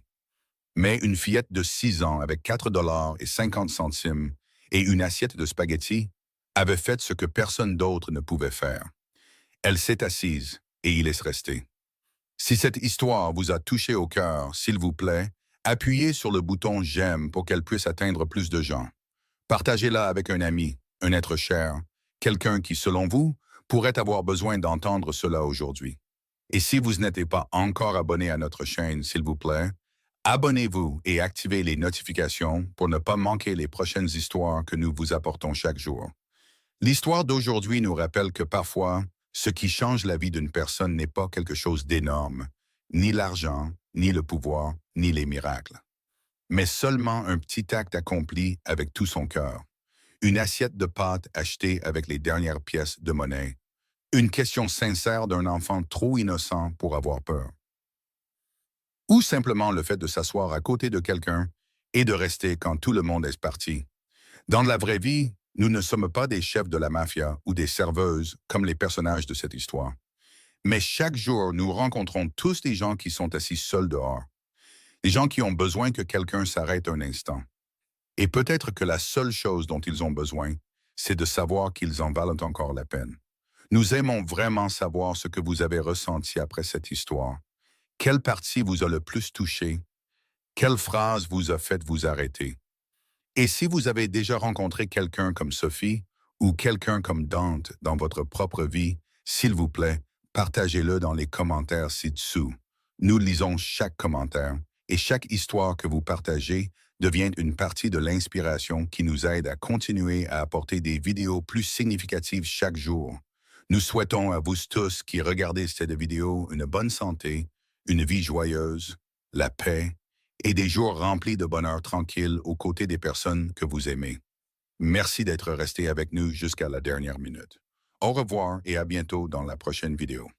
Mais une fillette de 6 ans avec 4 dollars et 50 centimes et une assiette de spaghettis avait fait ce que personne d'autre ne pouvait faire. Elle s'est assise et il est resté. Si cette histoire vous a touché au cœur, s'il vous plaît, appuyez sur le bouton « J'aime » pour qu'elle puisse atteindre plus de gens. Partagez-la avec un ami, un être cher, quelqu'un qui, selon vous, pourrait avoir besoin d'entendre cela aujourd'hui. Et si vous n'êtes pas encore abonné à notre chaîne, s'il vous plaît, abonnez-vous et activez les notifications pour ne pas manquer les prochaines histoires que nous vous apportons chaque jour. L'histoire d'aujourd'hui nous rappelle que parfois, ce qui change la vie d'une personne n'est pas quelque chose d'énorme, ni l'argent, ni le pouvoir, ni les miracles, mais seulement un petit acte accompli avec tout son cœur. Une assiette de pâtes achetée avec les dernières pièces de monnaie. Une question sincère d'un enfant trop innocent pour avoir peur. Ou simplement le fait de s'asseoir à côté de quelqu'un et de rester quand tout le monde est parti. Dans la vraie vie, nous ne sommes pas des chefs de la mafia ou des serveuses comme les personnages de cette histoire. Mais chaque jour, nous rencontrons tous des gens qui sont assis seuls dehors. Des gens qui ont besoin que quelqu'un s'arrête un instant. Et peut-être que la seule chose dont ils ont besoin, c'est de savoir qu'ils en valent encore la peine. Nous aimons vraiment savoir ce que vous avez ressenti après cette histoire. Quelle partie vous a le plus touché? Quelle phrase vous a fait vous arrêter? Et si vous avez déjà rencontré quelqu'un comme Sophie ou quelqu'un comme Dante dans votre propre vie, s'il vous plaît, partagez-le dans les commentaires ci-dessous. Nous lisons chaque commentaire et chaque histoire que vous partagez devient une partie de l'inspiration qui nous aide à continuer à apporter des vidéos plus significatives chaque jour. Nous souhaitons à vous tous qui regardez cette vidéo une bonne santé, une vie joyeuse, la paix et des jours remplis de bonheur tranquille aux côtés des personnes que vous aimez. Merci d'être resté avec nous jusqu'à la dernière minute. Au revoir et à bientôt dans la prochaine vidéo.